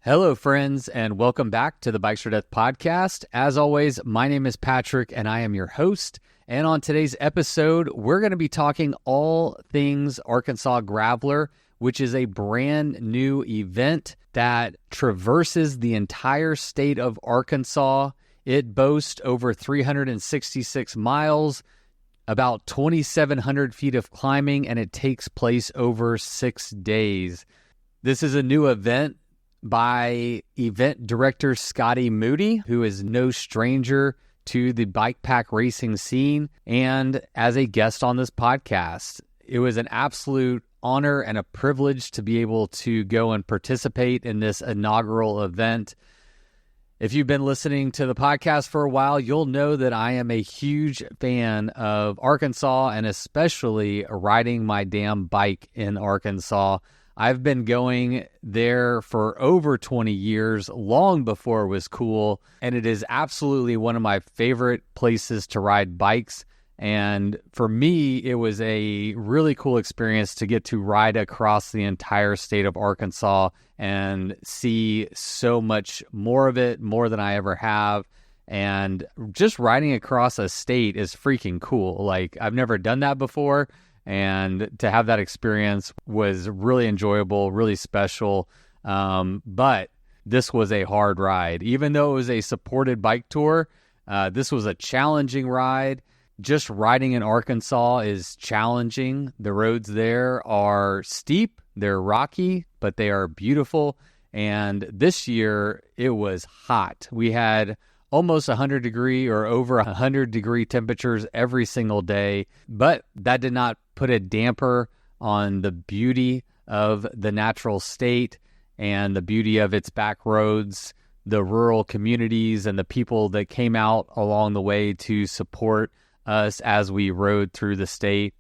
Hello, friends, and welcome back to the Bikes for Death podcast. As always, my name is Patrick, and I am your host. And on today's episode, we're going to be talking all things Arkansas Graveler, which is a brand new event that traverses the entire state of Arkansas. It boasts over 366 miles, about 2,700 feet of climbing, and it takes place over 6 days. This is a new event by event director Scotty Moody, who is no stranger to the bike pack racing scene, and as a guest on this podcast. It was an absolute honor and a privilege to be able to go and participate in this inaugural event. If you've been listening to the podcast for a while, you'll know that I am a huge fan of Arkansas and especially riding my damn bike in Arkansas. I've been going there for over 20 years, long before it was cool, and it is absolutely one of my favorite places to ride bikes. And for me, it was a really cool experience to get to ride across the entire state of Arkansas and see so much more of it, more than I ever have. And just riding across a state is freaking cool. Like, I've never done that before. And to have that experience was really enjoyable, really special. But this was a hard ride. Even though it was a supported bike tour, this was a challenging ride. Just riding in Arkansas is challenging. The roads there are steep, they're rocky, but they are beautiful. And this year, it was hot. We had almost 100 degree or over 100 degree temperatures every single day, but that did not put a damper on the beauty of the natural state and the beauty of its back roads, the rural communities, and the people that came out along the way to support us as we rode through the state.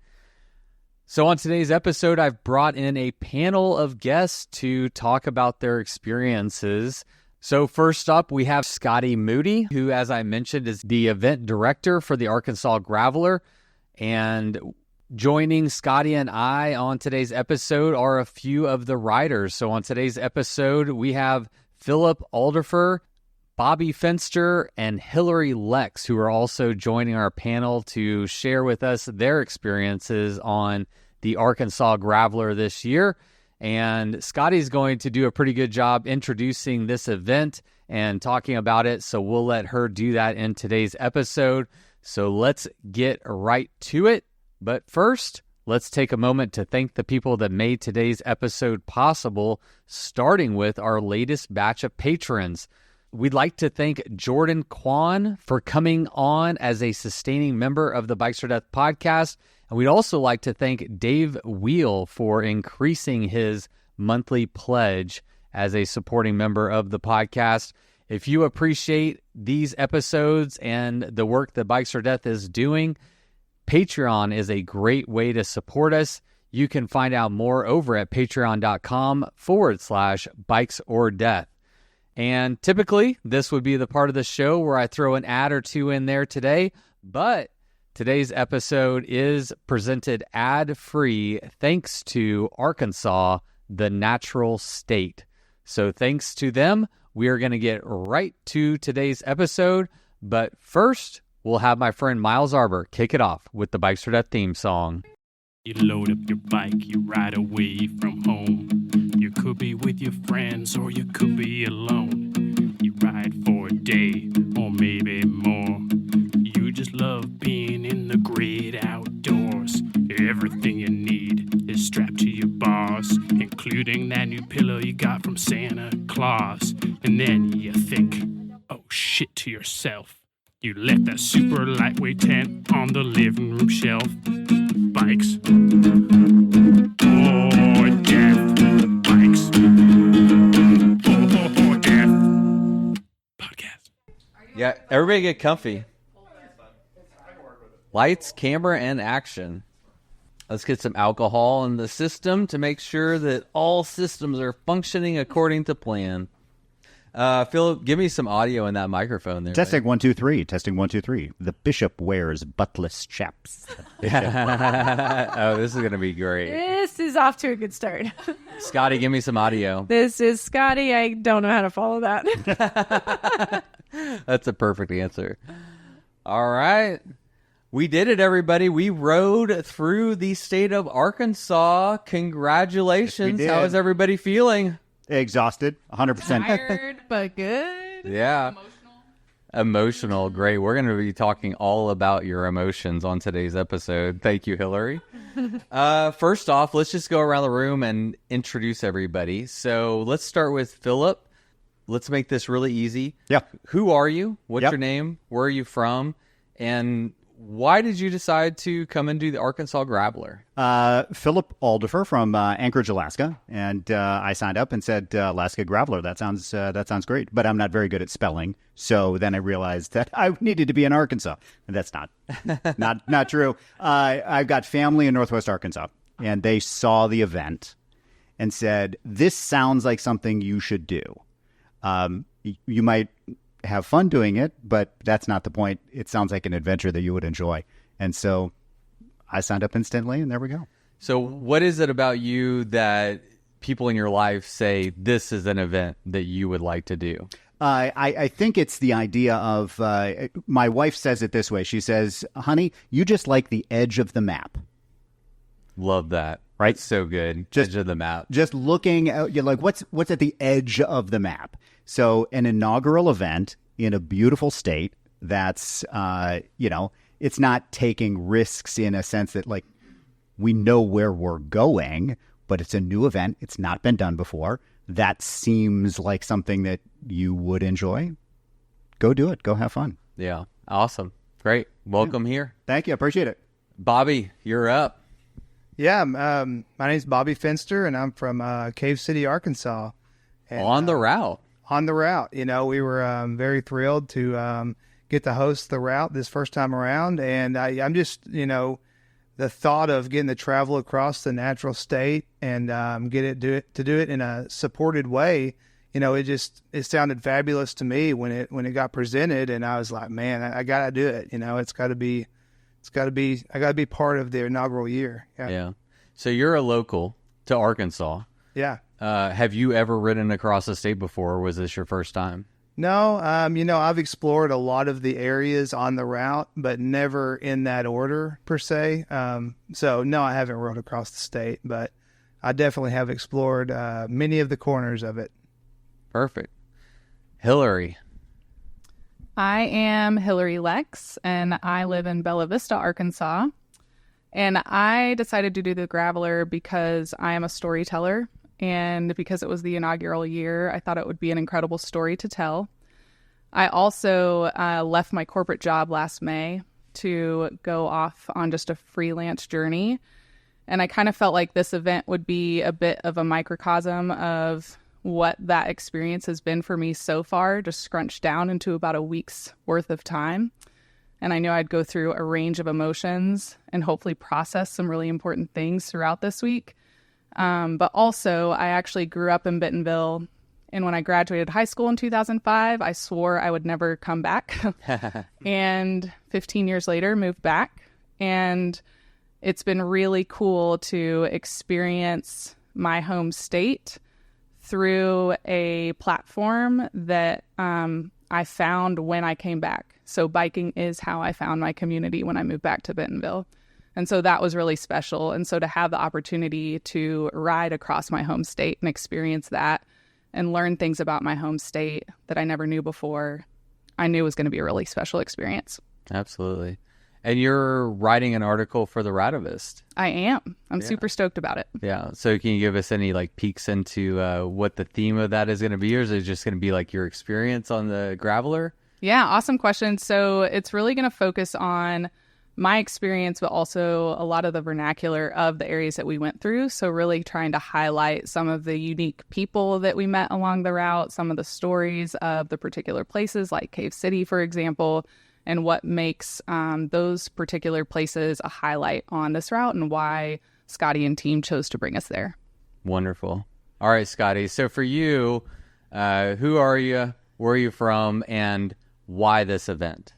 So on today's episode, I've brought in a panel of guests to talk about their experiences. So first up, we have Scotty Moody, who, as I mentioned, is the event director for the Arkansas Graveler. And joining Scotty and I on today's episode are a few of the riders. So on today's episode, we have Philip Alderfer, Bobby Fenster, and Hillary Lex, who are also joining our panel to share with us their experiences on the Arkansas Graveler this year. And Scotty's going to do a pretty good job introducing this event and talking about it, so we'll let her do that in today's episode. So let's get right to it. But first, let's take a moment to thank the people that made today's episode possible, starting with our latest batch of patrons. We'd like to thank Jordan Kwan for coming on as a sustaining member of the Bikes for Death podcast. And we'd also like to thank Dave Wheel for increasing his monthly pledge as a supporting member of the podcast. If you appreciate these episodes and the work that Bikes for Death is doing, Patreon is a great way to support us. You can find out more over at patreon.com/bikesOrDeath. And typically, this would be the part of the show where I throw an ad or two in there today, but today's episode is presented ad-free thanks to Arkansas, the natural state. So thanks to them, we are going to get right to today's episode. But first, we'll have my friend Miles Arbor kick it off with the Bikes for Death theme song. You load up your bike, you ride away from home. You could be with your friends or you could be alone. You ride for a day or maybe more. You just love being in the great outdoors. Everything you need is strapped to your bars, including that new pillow you got from Santa Claus. And then you think, oh shit, to yourself. You left that super lightweight tent on the living room shelf. Bikes or death. Bikes or death. Podcast. Yeah, everybody get comfy. Lights, camera, and action. Let's get some alcohol in the system to make sure that all systems are functioning according to plan. Philip, give me some audio in that microphone there. Testing 1 2 3. Testing 1 2 3. The bishop wears buttless chaps. Oh, this is going to be great. This is off to a good start. Scotty, give me some audio. This is Scotty. I don't know how to follow that. That's a perfect answer. All right. We did it, everybody. We rode through the state of Arkansas. Congratulations. Yes, we did. How is everybody feeling? Exhausted, 100%. Tired, but good. Yeah. Emotional. Great. We're going to be talking all about your emotions on today's episode. Thank you, Hillary. First off, let's just go around the room and introduce everybody. So let's start with Philip. Let's make this really easy. Yeah. Who are you? What's Yep. your name? Where are you from? And why did you decide to come and do the Arkansas Grappler? Philip Aldifer from Anchorage, Alaska, and I signed up and said Alaska Graveler. That sounds great, but I'm not very good at spelling. So then I realized that I needed to be in Arkansas, and that's not true. I've got family in Northwest Arkansas, and they saw the event and said, "This sounds like something you should do. You might have fun doing it, but that's not the point. It sounds like an adventure that you would enjoy." And so I signed up instantly, and there we go. So what is it about you that people in your life say this is an event that you would like to do? I think it's the idea of, my wife says it this way. She says, "Honey, you just like the edge of the map." Love that. Right? So good. Just- Edge of the map. Just looking, you're like, what's at the edge of the map? So an inaugural event in a beautiful state that's, it's not taking risks in a sense that, like, we know where we're going, but it's a new event. It's not been done before. That seems like something that you would enjoy. Go do it. Go have fun. Yeah. Awesome. Great. Welcome here. Thank you. I appreciate it. Bobby, you're up. Yeah, my name's Bobby Finster, and I'm from Cave City, Arkansas. And, On the route. on the route. We were very thrilled to get to host the route this first time around, and I'm just, the thought of getting to travel across the natural state and do it in a supported way. It sounded fabulous to me when it got presented, and I was like, man, I gotta do it. I gotta be part of the inaugural year. Yeah. So you're a local to Arkansas. Yeah. Have you ever ridden across the state before, or was this your first time? No, I've explored a lot of the areas on the route, but never in that order per se. So no, I haven't rode across the state, but I definitely have explored many of the corners of it. Perfect. Hillary. I am Hillary Lex, and I live in Bella Vista, Arkansas. And I decided to do the Graveler because I am a storyteller, and because it was the inaugural year, I thought it would be an incredible story to tell. I also left my corporate job last May to go off on just a freelance journey, and I kind of felt like this event would be a bit of a microcosm of what that experience has been for me so far, just scrunched down into about a week's worth of time. And I knew I'd go through a range of emotions and hopefully process some really important things throughout this week. But also, I actually grew up in Bentonville, and when I graduated high school in 2005, I swore I would never come back. And 15 years later, moved back. And it's been really cool to experience my home state through a platform that I found when I came back. So biking is how I found my community when I moved back to Bentonville. And so that was really special. And so to have the opportunity to ride across my home state and experience that and learn things about my home state that I never knew before, I knew was going to be a really special experience. Absolutely. And you're writing an article for the Radavist. I am. I'm super stoked about it. Yeah. So can you give us any peeks into what the theme of that is going to be, or is it just going to be your experience on the Graveler? Yeah, awesome question. So it's really going to focus on my experience, but also a lot of the vernacular of the areas that we went through. So really trying to highlight some of the unique people that we met along the route, some of the stories of the particular places like Cave City, for example, and what makes those particular places a highlight on this route and why Scotty and team chose to bring us there. Wonderful. All right, Scotty. So for you, Who are you? Where are you from? And why this event?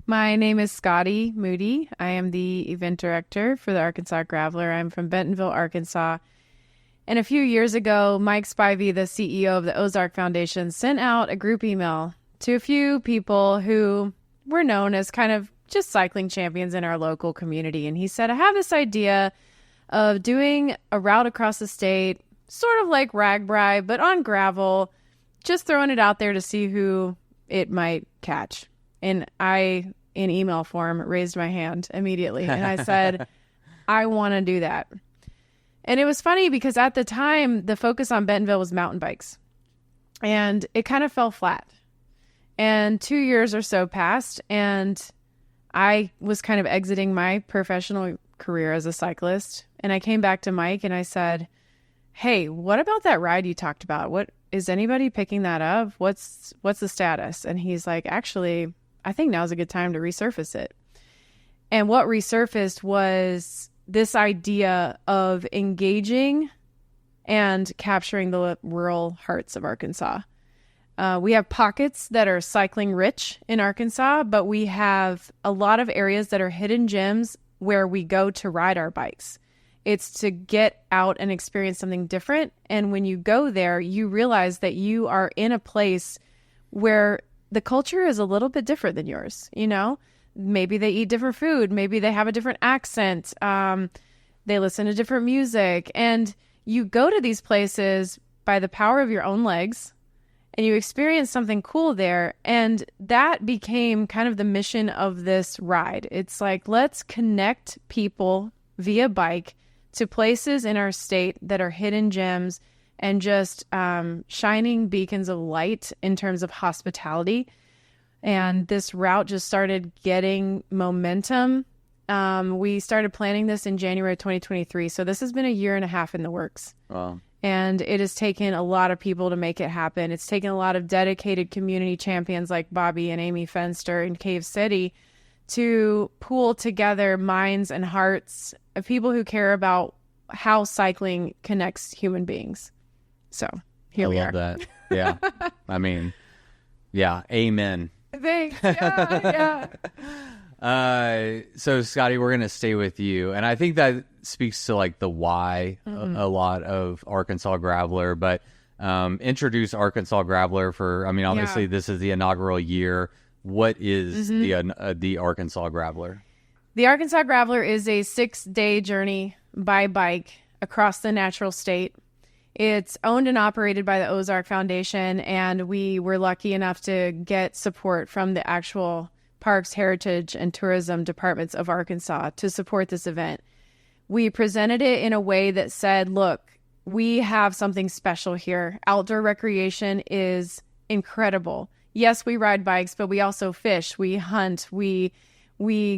My name is Scotty Moody. I am the event director for the Arkansas Graveler. I'm from Bentonville, Arkansas. And a few years ago, Mike Spivey, the CEO of the Ozark Foundation, sent out a group email to a few people who were known as kind of just cycling champions in our local community. And he said, I have this idea of doing a route across the state, sort of like RAGBRAI, but on gravel, just throwing it out there to see who it might catch. And I, in email form, raised my hand immediately. And I said, I want to do that. And it was funny because at the time, the focus on Bentonville was mountain bikes. And it kind of fell flat. And 2 years or so passed, and I was kind of exiting my professional career as a cyclist. And I came back to Mike and I said, hey, what about that ride you talked about? What is anybody picking that up? What's the status? And he's like, actually, I think now's a good time to resurface it. And what resurfaced was this idea of engaging and capturing the rural hearts of Arkansas. We have pockets that are cycling rich in Arkansas, but we have a lot of areas that are hidden gems where we go to ride our bikes. It's to get out and experience something different. And when you go there, you realize that you are in a place where the culture is a little bit different than yours. You know, maybe they eat different food. Maybe they have a different accent. They listen to different music. And you go to these places by the power of your own legs, and you experience something cool there. And that became kind of the mission of this ride. It's like, let's connect people via bike to places in our state that are hidden gems and just shining beacons of light in terms of hospitality. And this route just started getting momentum. We started planning this in January 2023. So this has been a year and a half in the works. Wow. And it has taken a lot of people to make it happen. It's taken a lot of dedicated community champions like Bobby and Amy Fenster in Cave City to pool together minds and hearts of people who care about how cycling connects human beings. So here we are. I love that. Yeah. I mean, yeah. Amen. Thanks. Yeah. So Scotty, we're going to stay with you. And I think that speaks to like the why a lot of Arkansas Graveler, but introduce Arkansas Graveler for, I mean, obviously this is the inaugural year. What is the Arkansas Graveler? The Arkansas Graveler is a 6-day journey by bike across the natural state. It's owned and operated by the Ozark Foundation, and we were lucky enough to get support from the actual Parks, Heritage, and Tourism departments of Arkansas to support this event. We presented it in a way that said, look, we have something special here. Outdoor recreation is incredible. Yes, we ride bikes, but we also fish, we hunt, we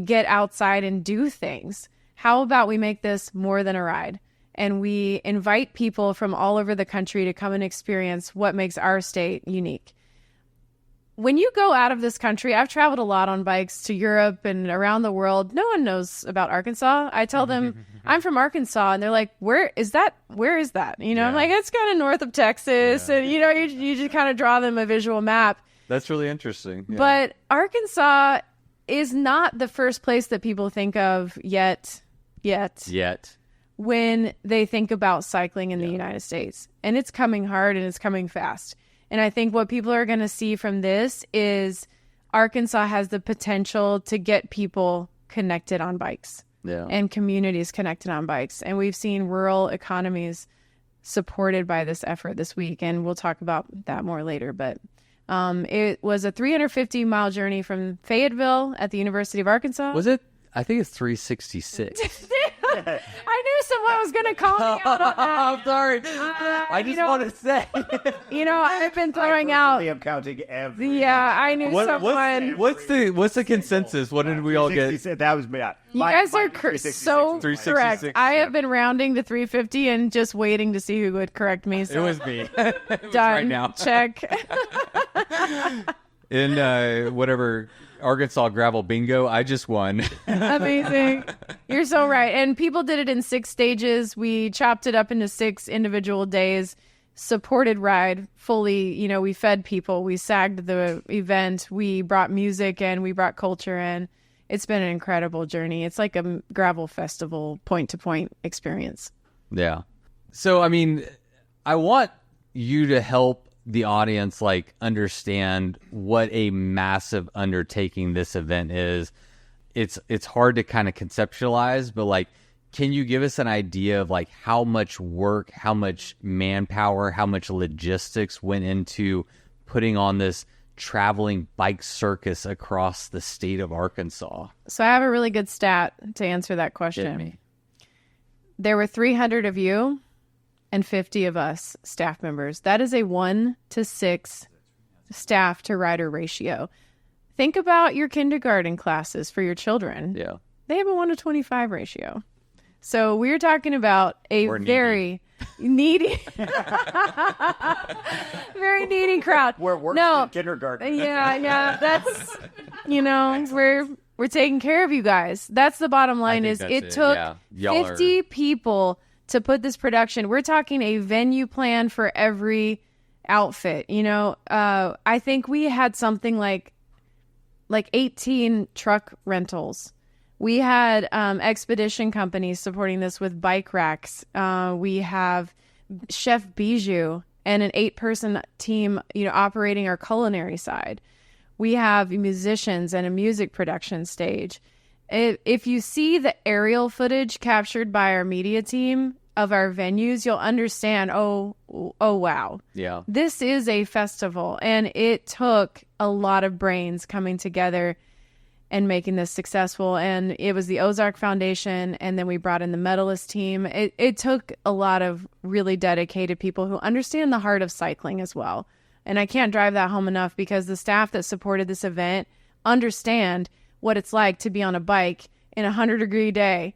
get outside and do things. How about we make this more than a ride? And we invite people from all over the country to come and experience what makes our state unique. When you go out of this country, I've traveled a lot on bikes to Europe and around the world. No one knows about Arkansas. I tell them I'm from Arkansas, and they're like, where is that? You know, I'm like, it's kind of north of Texas. And, you know, you just kind of draw them a visual map. That's really interesting. Yeah. But Arkansas is not the first place that people think of yet when they think about cycling in the United States. And it's coming hard and it's coming fast. And I think what people are going to see from this is Arkansas has the potential to get people connected on bikes and communities connected on bikes. And we've seen rural economies supported by this effort this week. And we'll talk about that more later. But it was a 350-mile journey from Fayetteville at the University of Arkansas. Was it? I think it's 366. I knew someone was going to call me out on that. I'm sorry. I just want to say. I've been throwing out. I'm counting every. Yeah, I knew someone. What's the consensus? What did we all get? That was me. You guys are so correct. I have been rounding to 350 and just waiting to see who would correct me. So. It was me. Done. Right now. Check. In whatever Arkansas Gravel Bingo, I just won. Amazing. You're so right. And people did it in 6 stages. We chopped it up into 6 individual days supported ride fully. You know, we fed people, we sagged the event, we brought music in, we brought culture in. It's been an incredible journey. It's like a gravel festival point-to-point experience. Yeah. So, I mean, I want you to help the audience like understand what a massive undertaking this event is. It's hard to kind of conceptualize, but like, can you give us an idea of like how much work, how much manpower, how much logistics went into putting on this traveling bike circus across the state of Arkansas? So I have a really good stat to answer that question. Hit me. There were 300 of you and 50 of us staff members. That is a 1-to-6 staff to rider ratio. Think about your kindergarten classes for your children. Yeah. They have a 1-to-25 ratio. So we're talking about a very needy, very needy crowd. We're worse than kindergarten. Yeah. That's, you know, we're taking care of you guys. That's the bottom line. Is it took 50 people to put this production. We're talking a venue plan for every outfit. You know, I think we had something like 18 truck rentals. We had expedition companies supporting this with bike racks. We have Chef Biju and an 8-person team, you know, operating our culinary side. We have musicians and a music production stage. If you see the aerial footage captured by our media team of our venues, you'll understand, oh wow. Yeah. This is a festival, and it took a lot of brains coming together and making this successful. And it was the Ozark Foundation, and then we brought in the medalist team. It took a lot of really dedicated people who understand the heart of cycling as well. And I can't drive that home enough, because the staff that supported this event understand what it's like to be on a bike in a 100-degree day.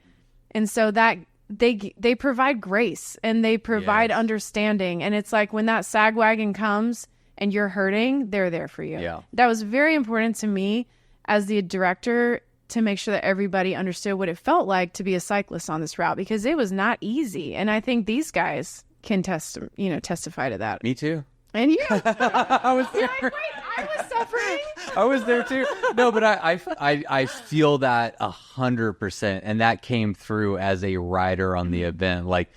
And so that they provide grace, and they provide understanding. And it's like when that sag wagon comes and you're hurting, they're there for you. Yeah. That was very important to me as the director, to make sure that everybody understood what it felt like to be a cyclist on this route, because it was not easy. And I think these guys can testify to that. Me too. And you, I was there. like, wait, I was suffering. I was there too. No, but I feel that 100%, and that came through as a rider on the event. Like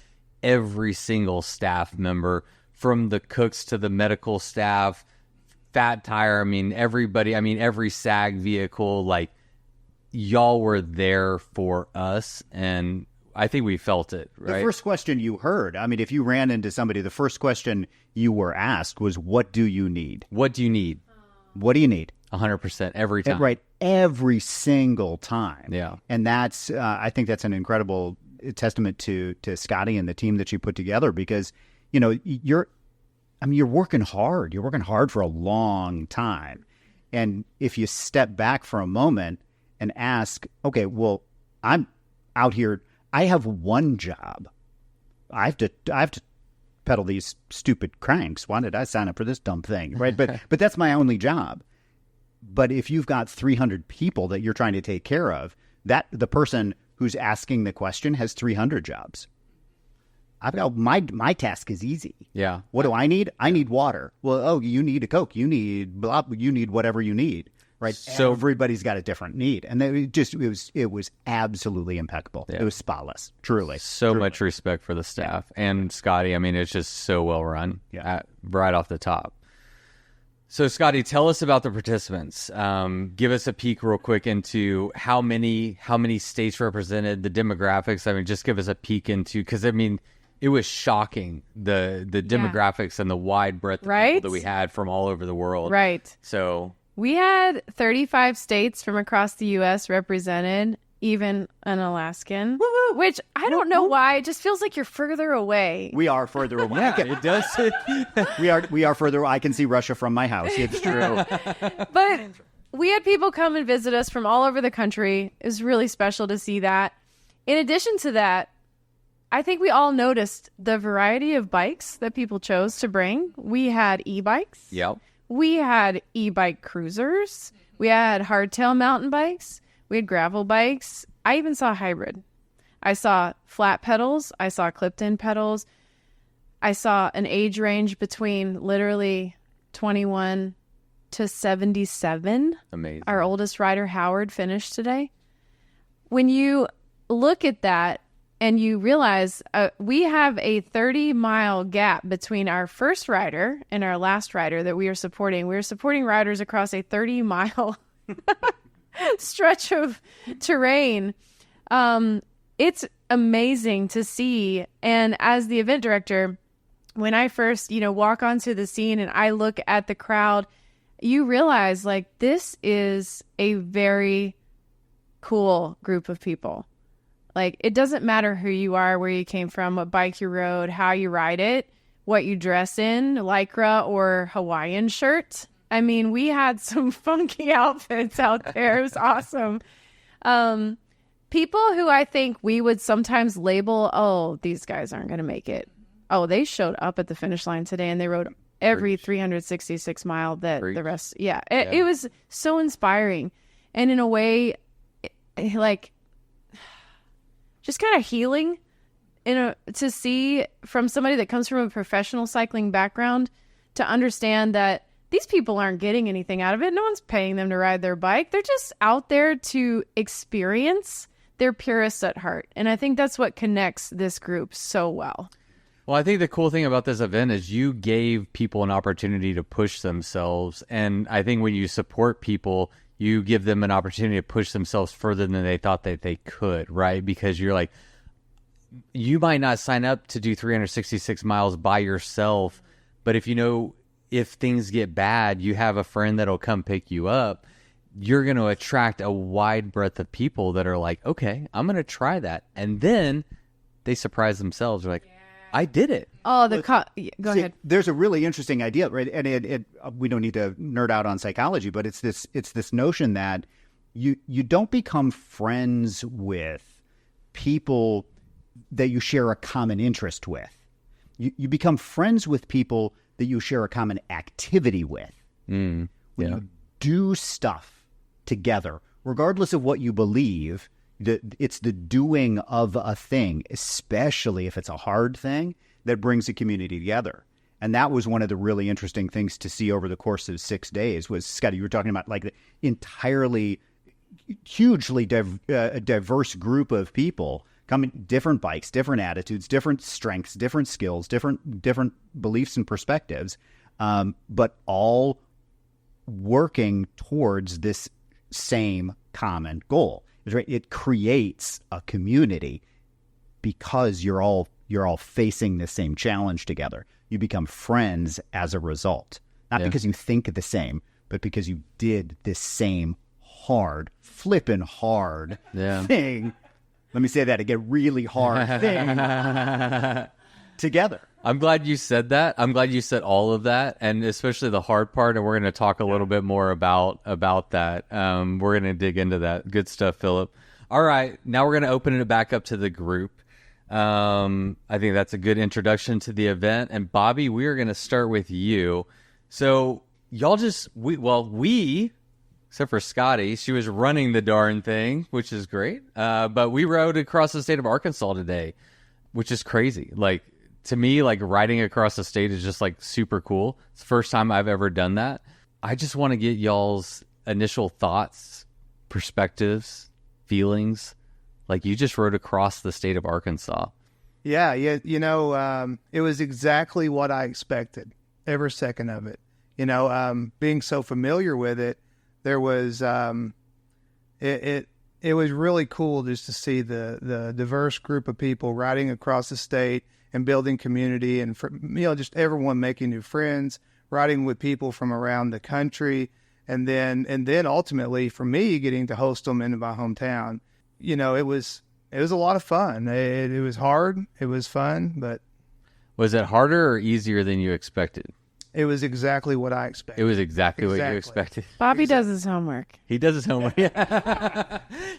every single staff member, from the cooks to the medical staff, Phat Tire. I mean, everybody. I mean, every SAG vehicle. Like, y'all were there for us, and I think we felt it. Right. The first question you heard, I mean, if you ran into somebody, the first question you were asked was, "What do you need? What do you need? What do you need?" 100% every time. Right, every single time. Yeah. And that's, I think that's an incredible testament to Scotty and the team that you put together, because, you know, you're working hard. You're working hard for a long time. And if you step back for a moment and ask, okay, well, I'm out here, I have one job. I have to pedal these stupid cranks. Why did I sign up for this dumb thing? Right. But that's my only job. But if you've got 300 people that you're trying to take care of, that the person who's asking the question has 300 jobs. I've got my task is easy. Yeah. What do I need? I need water. Well, you need a Coke. You need blah. You need whatever you need. Right. So everybody's got a different need, and it was absolutely impeccable. Yeah. It was spotless, truly. So much respect for the staff and Scotty. I mean, it's just so well run. Yeah. Right off the top. So, Scotty, tell us about the participants. Give us a peek real quick into how many states represented, the demographics. I mean, just give us a peek into, because I mean, it was shocking, the demographics and the wide breadth of people that we had from all over the world. Right. So we had 35 states from across the U.S. represented, even an Alaskan, which I don't know why. It just feels like you're further away. We are further away. It does. we are further. I can see Russia from my house. It's true. But we had people come and visit us from all over the country. It was really special to see that. In addition to that, I think we all noticed the variety of bikes that people chose to bring. We had e-bikes. Yep. We had e-bike cruisers. We had hardtail mountain bikes. We had gravel bikes. I even saw hybrid. I saw flat pedals. I saw clipped-in pedals. I saw an age range between literally 21 to 77. Amazing. Our oldest rider, Howard, finished today. When you look at that and you realize we have a 30-mile gap between our first rider and our last rider that we are supporting. We're supporting riders across a 30-mile stretch of terrain. It's amazing to see. And as the event director, when I first, walk onto the scene and I look at the crowd, you realize like this is a very cool group of people. Like, it doesn't matter who you are, where you came from, what bike you rode, how you ride it, what you dress in, Lycra or Hawaiian shirt. I mean, we had some funky outfits out there. It was awesome. People who I think we would sometimes label, oh, these guys aren't going to make it. Oh, they showed up at the finish line today and they rode every 366 mile that the rest. Yeah, it was so inspiring. And in a way, like, just kind of healing to see from somebody that comes from a professional cycling background to understand that these people aren't getting anything out of it. No one's paying them to ride their bike. They're just out there to experience. They're purists at heart. And I think that's what connects this group so well. Well, I think the cool thing about this event is you gave people an opportunity to push themselves. And I think when you support people, you give them an opportunity to push themselves further than they thought that they could, right? Because you're like, you might not sign up to do 366 miles by yourself, but if things get bad, you have a friend that'll come pick you up. You're going to attract a wide breadth of people that are like, okay, I'm going to try that. And then they surprise themselves. They're like, I did it. Oh, go ahead. There's a really interesting idea, right? And we don't need to nerd out on psychology, but it's this notion that you don't become friends with people that you share a common interest with. You become friends with people that you share a common activity with. When you do stuff together, regardless of what you believe, it's the doing of a thing, especially if it's a hard thing, that brings the community together. And that was one of the really interesting things to see over the course of 6 days was, Scotty, you were talking about like the entirely hugely diverse group of people coming, different bikes, different attitudes, different strengths, different skills, different beliefs and perspectives, but all working towards this same common goal. It creates a community because you're all facing the same challenge together. You become friends as a result, not because you think the same, but because you did this same flipping hard thing. Let me say that again, really hard thing together. I'm glad you said that. I'm glad you said all of that, and especially the hard part. And we're going to talk a little bit more about that. We're going to dig into that. Good stuff, Philip. All right, now we're going to open it back up to the group. I think that's a good introduction to the event. And Bobby, we are going to start with you. So y'all we, except for Scotty, she was running the darn thing, which is great. But we rode across the state of Arkansas today, which is crazy. Like, to me, like, riding across the state is just like super cool. It's the first time I've ever done that. I just want to get y'all's initial thoughts, perspectives, feelings. Like, you just rode across the state of Arkansas. Yeah. It was exactly what I expected, every second of it. Being so familiar with it, there was it was really cool just to see the diverse group of people riding across the state and building community, and just everyone making new friends, riding with people from around the country, and then ultimately for me getting to host them in my hometown. It was a lot of fun. It was hard. It was fun, but was it harder or easier than you expected? It was exactly what I expected. It was exactly what you expected. Bobby does his homework. He does his homework.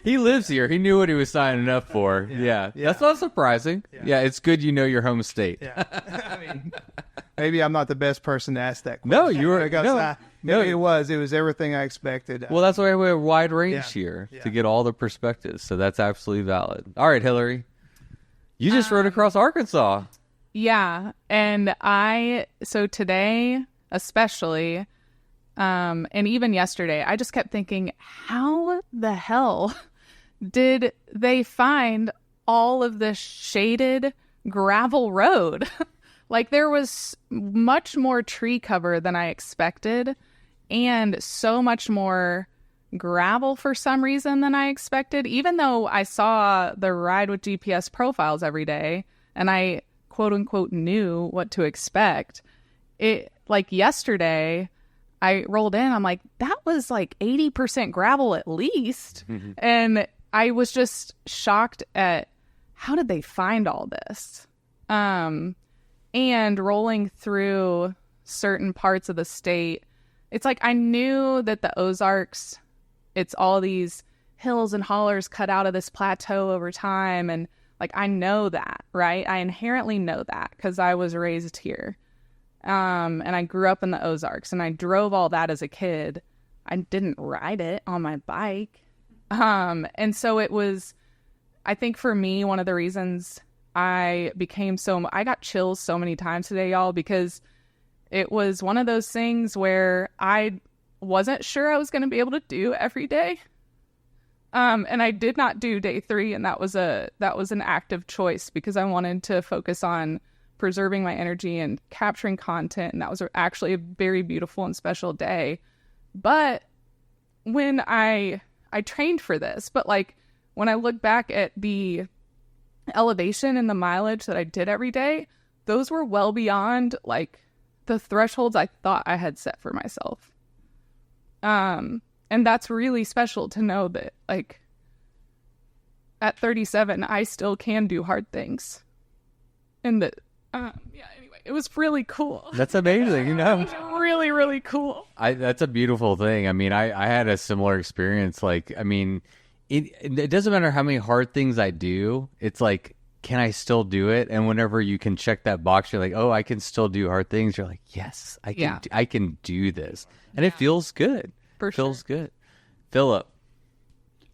He lives here. He knew what he was signing up for. Yeah. That's not surprising. Yeah, it's good you know your home state. Yeah. I mean, maybe I'm not the best person to ask that question. No, you were. No, it was everything I expected. Well, that's why we have a wide range here to get all the perspectives. So that's absolutely valid. All right, Hillary, you just rode across Arkansas. Yeah. And so today, especially, and even yesterday, I just kept thinking, how the hell did they find all of this shaded gravel road? Like, there was much more tree cover than I expected, and so much more gravel for some reason than I expected, even though I saw the Ride with GPS profiles every day and I quote unquote knew what to expect. It, like, yesterday I rolled in, I'm like, that was like 80% gravel at least. And I was just shocked at how did they find all this? And rolling through certain parts of the state, it's like I knew that the Ozarks, it's all these hills and hollers cut out of this plateau over time. And like, I know that, right? I inherently know that because I was raised here. And I grew up in the Ozarks and I drove all that as a kid. I didn't ride it on my bike. And so it was, I think for me, one of the reasons I got chills so many times today, y'all, because it was one of those things where I wasn't sure I was going to be able to do every day. And I did not do day 3. And that was an active choice because I wanted to focus on preserving my energy and capturing content. And that was actually a very beautiful and special day. But when I trained for this, but like when I look back at the elevation and the mileage that I did every day, those were well beyond like the thresholds I thought I had set for myself. And that's really special to know that, like, at 37, I still can do hard things. And that, anyway, it was really cool. That's amazing, It was really, really cool. That's a beautiful thing. I mean, I had a similar experience. Like, I mean, it doesn't matter how many hard things I do. It's like, can I still do it? And whenever you can check that box, you're like, oh, I can still do hard things. You're like, yes, I can do this. And it feels good. Feels good. Philip.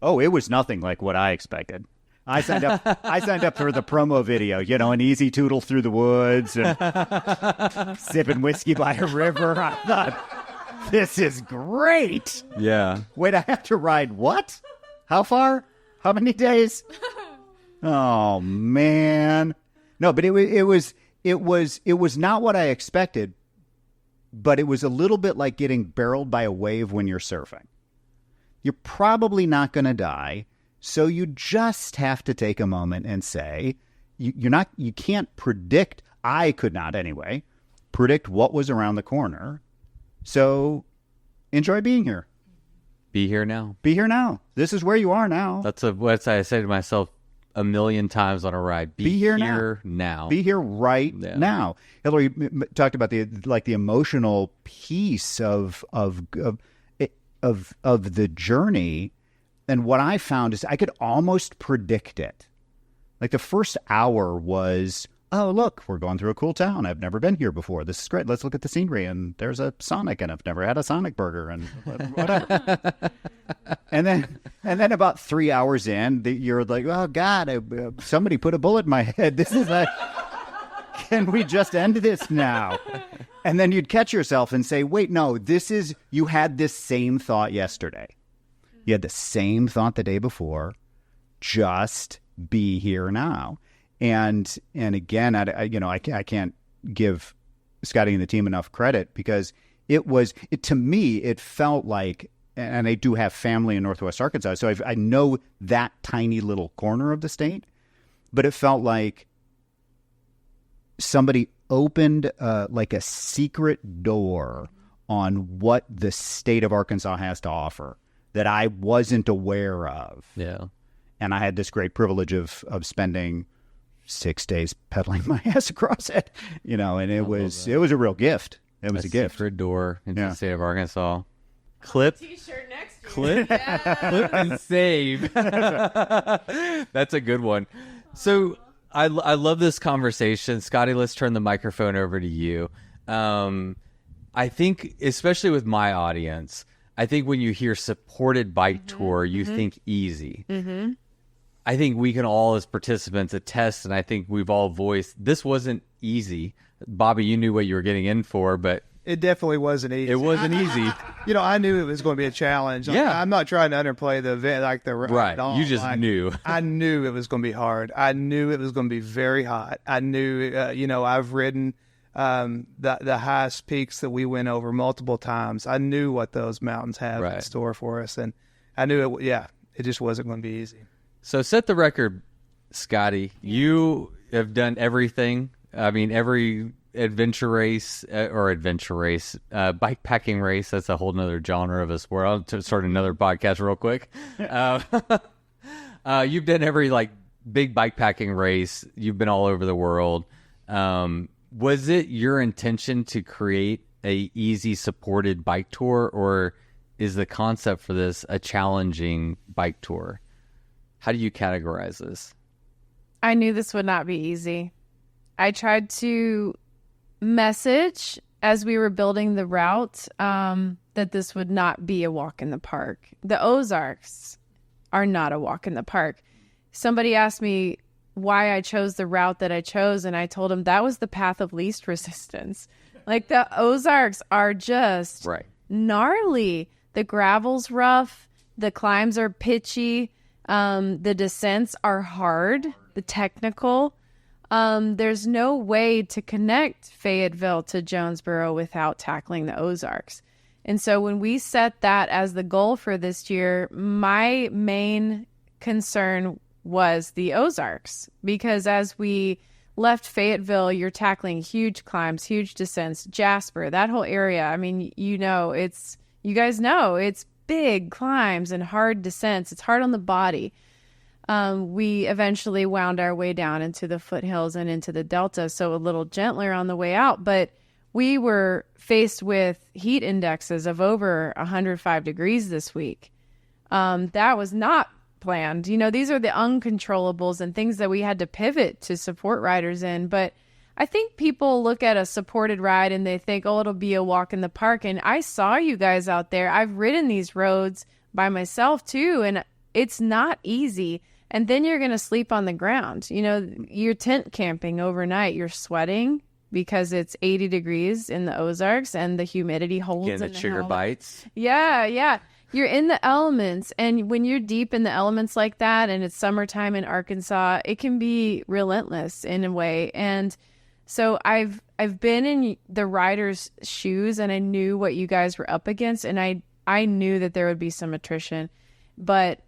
Oh, it was nothing like what I expected. I signed up for the promo video, an easy tootle through the woods and sipping whiskey by a river. I thought, this is great. Yeah. Wait, I have to ride what? How far? How many days? Oh, man. No, but it was not what I expected, but it was a little bit like getting barreled by a wave when you're surfing. You're probably not going to die, so you just have to take a moment and say, you can't predict, I could not anyway, predict what was around the corner. So enjoy being here. Be here now. Be here now. This is where you are now. That's what I say to myself a million times on a ride. Be here now. Be here right now. Hillary talked about the emotional piece of the journey, and what I found is I could almost predict it. Like the first hour was, oh, look, we're going through a cool town. I've never been here before. This is great. Let's look at the scenery. And there's a Sonic, and I've never had a Sonic burger, and whatever. and then about 3 hours in, you're like, oh God, somebody put a bullet in my head. This is like, can we just end this now? And then you'd catch yourself and say, wait, no, you had this same thought yesterday. You had the same thought the day before. Just be here now. And again, I can't give Scotty and the team enough credit because to me, it felt like, and I do have family in Northwest Arkansas, so I know that tiny little corner of the state, but it felt like somebody opened like a secret door on what the state of Arkansas has to offer that I wasn't aware of. Yeah. And I had this great privilege of spending 6 days pedaling my ass across it, and it was a real gift. It was a gift. Secret door into the state of Arkansas. Clip. T-shirt next year. Clip. Yeah. Clip and save. That's a good one. So I love this conversation. Scotty, let's turn the microphone over to you. I think, especially with my audience, I think when you hear supported bike tour, you think easy. I think we can all as participants attest, and I think we've all voiced, this wasn't easy. Bobby, you knew what you were getting in for, but It definitely wasn't easy. it wasn't easy. You know, I knew it was going to be a challenge. Like, Yeah. I'm not trying to underplay the event like the Right. at all. You just Like, knew. I knew it was going to be hard. I knew it was going to be very hot. I knew, I've ridden the highest peaks that we went over multiple times. I knew what those mountains have in Right. store for us, and I knew it just wasn't going to be easy. So set the record, Scotty. You have done everything. I mean, every adventure race, bike packing race. That's a whole nother genre of a sport. I'll start another podcast real quick. You've done every like big bike packing race. You've been all over the world. Was it your intention to create a easy supported bike tour, or is the concept for this a challenging bike tour? How do you categorize this? I knew this would not be easy. I tried to message as we were building the route that this would not be a walk in the park. The Ozarks are not a walk in the park. Somebody asked me why I chose the route that I chose, and I told them that was the path of least resistance. Like, the Ozarks are just Right. gnarly. The gravel's rough. The climbs are pitchy. The descents are hard. The technical. There's no way to connect Fayetteville to Jonesboro without tackling the Ozarks. And so when we set that as the goal for this year, my main concern was the Ozarks, because as we left Fayetteville, you're tackling huge climbs, huge descents, Jasper, that whole area. I mean, you guys know it's big climbs and hard descents. It's hard on the body. We eventually wound our way down into the foothills and into the Delta, so a little gentler on the way out. But we were faced with heat indexes of over 105 degrees this week. That was not planned. These are the uncontrollables and things that we had to pivot to support riders in. But I think people look at a supported ride and they think, oh, it'll be a walk in the park. And I saw you guys out there. I've ridden these roads by myself too, and it's not easy. And then you're going to sleep on the ground. You're tent camping overnight. You're sweating because it's 80 degrees in the Ozarks and the humidity holds. Getting in the sugar helmet. bites. Yeah. You're in the elements. And when you're deep in the elements like that, and it's summertime in Arkansas, it can be relentless in a way. And so I've been in the rider's shoes, and I knew what you guys were up against. And I knew that there would be some attrition. But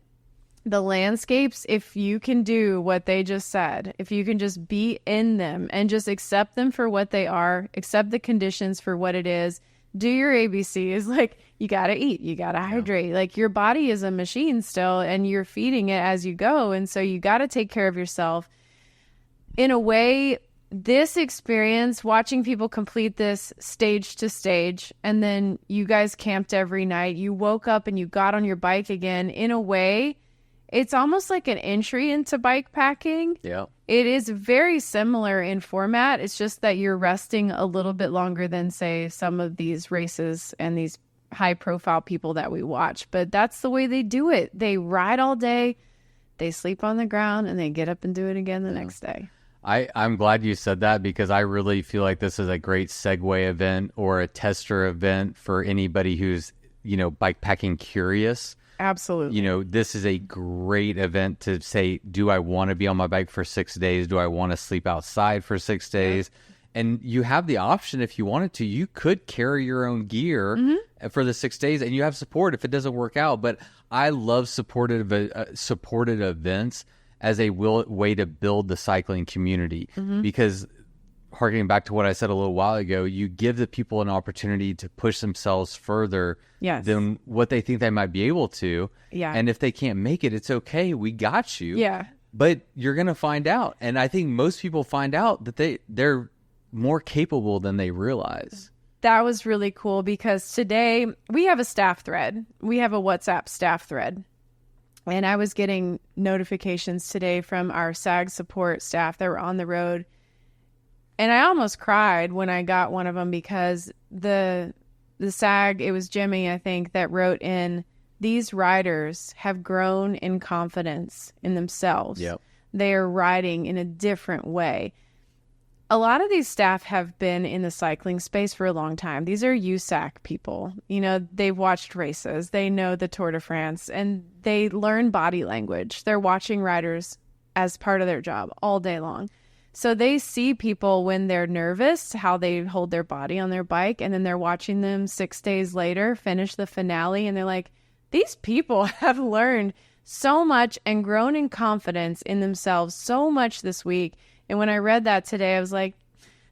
the landscapes, if you can do what they just said, if you can just be in them and just accept them for what they are, accept the conditions for what it is, do your ABCs. Like, you got to eat, you got to hydrate. Like, your body is a machine still, and you're feeding it as you go. And so you got to take care of yourself. In a way, this experience, watching people complete this stage to stage, and then you guys camped every night, you woke up and you got on your bike again, in a way, it's almost like an entry into bike packing. Yeah. It is very similar in format. It's just that you're resting a little bit longer than, say, some of these races and these high profile people that we watch. But that's the way they do it. They ride all day, they sleep on the ground, and they get up and do it again the next day. I'm glad you said that, because I really feel like this is a great segue event or a tester event for anybody who's, bike packing curious. Absolutely. This is a great event to say, do I want to be on my bike for 6 days? Do I want to sleep outside for 6 days? Yeah. And you have the option, if you wanted to, you could carry your own gear for the 6 days, and you have support if it doesn't work out. But I love supported events as a way to build the cycling community, because harkening back to what I said a little while ago, you give the people an opportunity to push themselves further than what they think they might be able to. Yeah. And if they can't make it, it's okay. We got you. Yeah. But you're going to find out. And I think most people find out that they're more capable than they realize. That was really cool, because today we have a staff thread. We have a WhatsApp staff thread. And I was getting notifications today from our SAG support staff that were on the road. And I almost cried when I got one of them, because the SAG, it was Jimmy, I think, that wrote in, these riders have grown in confidence in themselves. Yep. They are riding in a different way. a lot of these staff have been in the cycling space for a long time. These are USAC people. You know, they've watched races. They know the Tour de France, and they learn body language. They're watching riders as part of their job all day long. So they see people when they're nervous, how they hold their body on their bike, and then they're watching them 6 days later finish the finale, and they're like, these people have learned so much and grown in confidence in themselves so much this week. And when I read that today, I was like,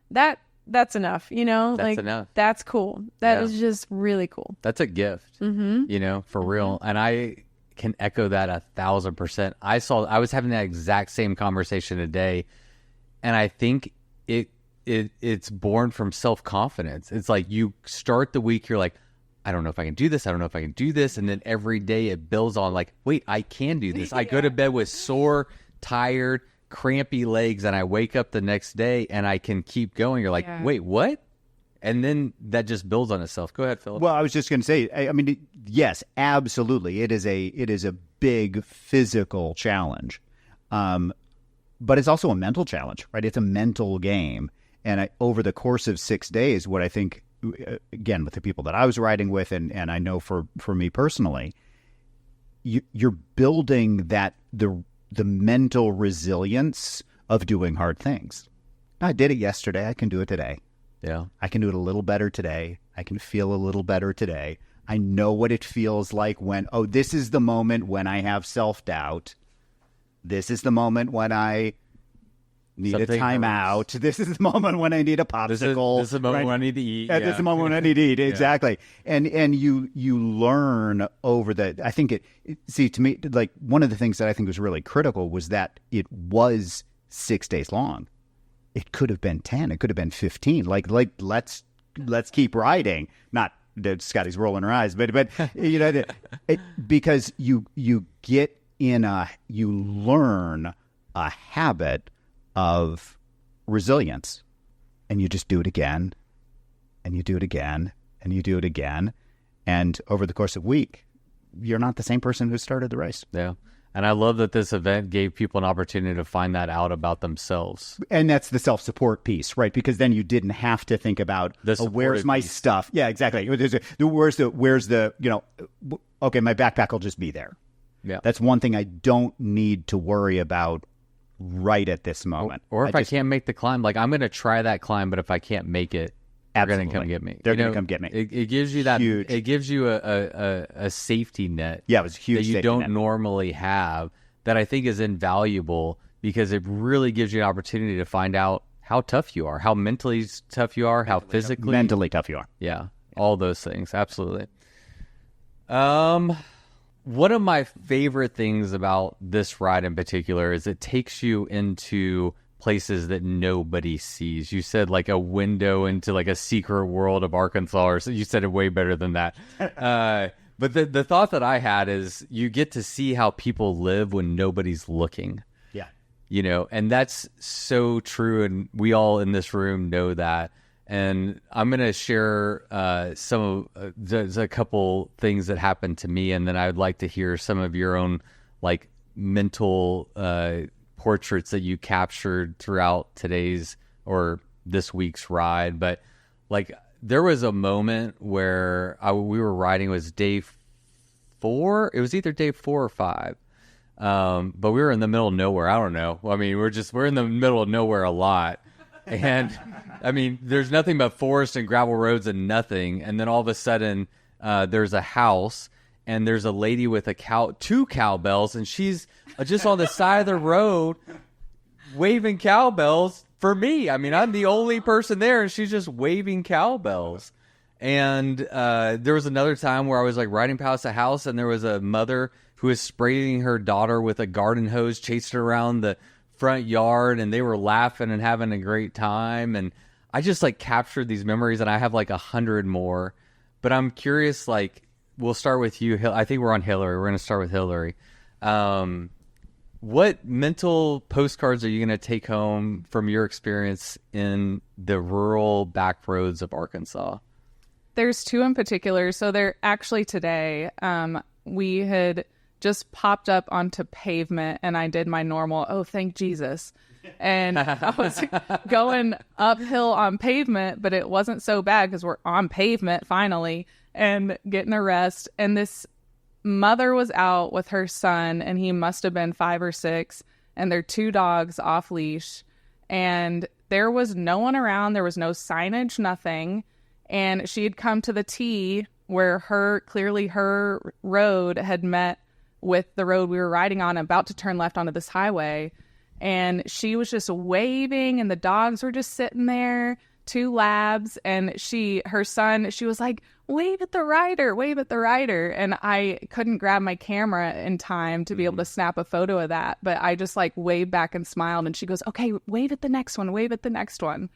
that's enough, you know? That's like, enough. That's cool. That is just really cool. That's a gift, you know, for real. And I can echo that 1,000%. I was having that exact same conversation today, and I think it's born from self-confidence. It's like you start the week, you're like, I don't know if I can do this. I don't know if I can do this. And then every day it builds on like, wait, I can do this. I go to bed with sore, tired, crampy legs, and I wake up the next day and I can keep going. You're like, wait, what? And then that just builds on itself. Go ahead, Philip. Well, I was just going to say, I mean, yes, absolutely. It is a big physical challenge. But it's also a mental challenge, right? It's a mental game. And over the course of 6 days, what I think, again, with the people that I was riding with, and I know for me personally, you're building the mental resilience of doing hard things. I did it yesterday. I can do it today. Yeah. I can do it a little better today. I can feel a little better today. I know what it feels like when, this is the moment when I have self-doubt. This is the moment when I need a timeout. This is the moment when I need a popsicle. This is the moment when I need to eat. This is the moment when I need to eat. Exactly. And you learn over I think to me, like one of the things that I think was really critical was that it was 6 days long. It could have been 10. It could have been 15. Like let's keep riding. Not that Scotty's rolling her eyes, but you know, because you get you learn a habit of resilience, and you just do it again, and you do it again, and you do it again, and over the course of a week, you're not the same person who started the race. Yeah. And I love that this event gave people an opportunity to find that out about themselves. And that's the self-support piece, right? Because then you didn't have to think about, where's my stuff? Yeah, exactly. Where's the, you know, okay, my backpack will just be there. Yeah. That's one thing I don't need to worry about right at this moment. Or if I can't make the climb, like I'm going to try that climb, but if I can't make it, they're going to come get me. They're going to come get me. It gives you that. Huge. It gives you a safety net. Yeah, it was a huge that you safety don't net. Normally have. That I think is invaluable because it really gives you an opportunity to find out how tough you are, how mentally tough you are, how physically mentally tough you are. Yeah, all those things, absolutely. One of my favorite things about this ride in particular is it takes you into places that nobody sees. You said like a window into like a secret world of Arkansas, or so you said it way better than that. But the thought that I had is you get to see how people live when nobody's looking. Yeah. You know, and that's so true. And we all in this room know that. And I'm going to share there's a couple things that happened to me. And then I would like to hear some of your own like mental portraits that you captured throughout today's or this week's ride. But like there was a moment where we were riding, it was day 4. It was either day 4 or 5. But we were in the middle of nowhere. I don't know. I mean, we're in the middle of nowhere a lot. And I mean, there's nothing but forest and gravel roads and nothing. And then all of a sudden, there's a house and there's a lady with 2 cowbells, and she's just on the side of the road waving cowbells for me. I mean, I'm the only person there, and she's just waving cowbells. And there was another time where I was like riding past a house, and there was a mother who was spraying her daughter with a garden hose, chased her around the front yard, and they were laughing and having a great time. And I just like captured these memories, and I have like 100 more. But I'm curious, like, we'll start with you. I think we're on Hillary. We're going to start with Hillary. What mental postcards are you going to take home from your experience in the rural back roads of Arkansas? There's 2 in particular. So they're actually today. We had just popped up onto pavement, and I did my normal, oh, thank Jesus. And I was going uphill on pavement, but it wasn't so bad because we're on pavement finally and getting a rest. And this mother was out with her son, and he must have been 5 or 6, and their 2 dogs off leash. And there was no one around. There was no signage, nothing. And she had come to the T where her road had met with the road we were riding on, about to turn left onto this highway. And she was just waving, and the dogs were just sitting there, 2 labs. And her son, she was like, wave at the rider, wave at the rider. And I couldn't grab my camera in time to be able to snap a photo of that. But I just like waved back and smiled. And she goes, okay, wave at the next one, wave at the next one.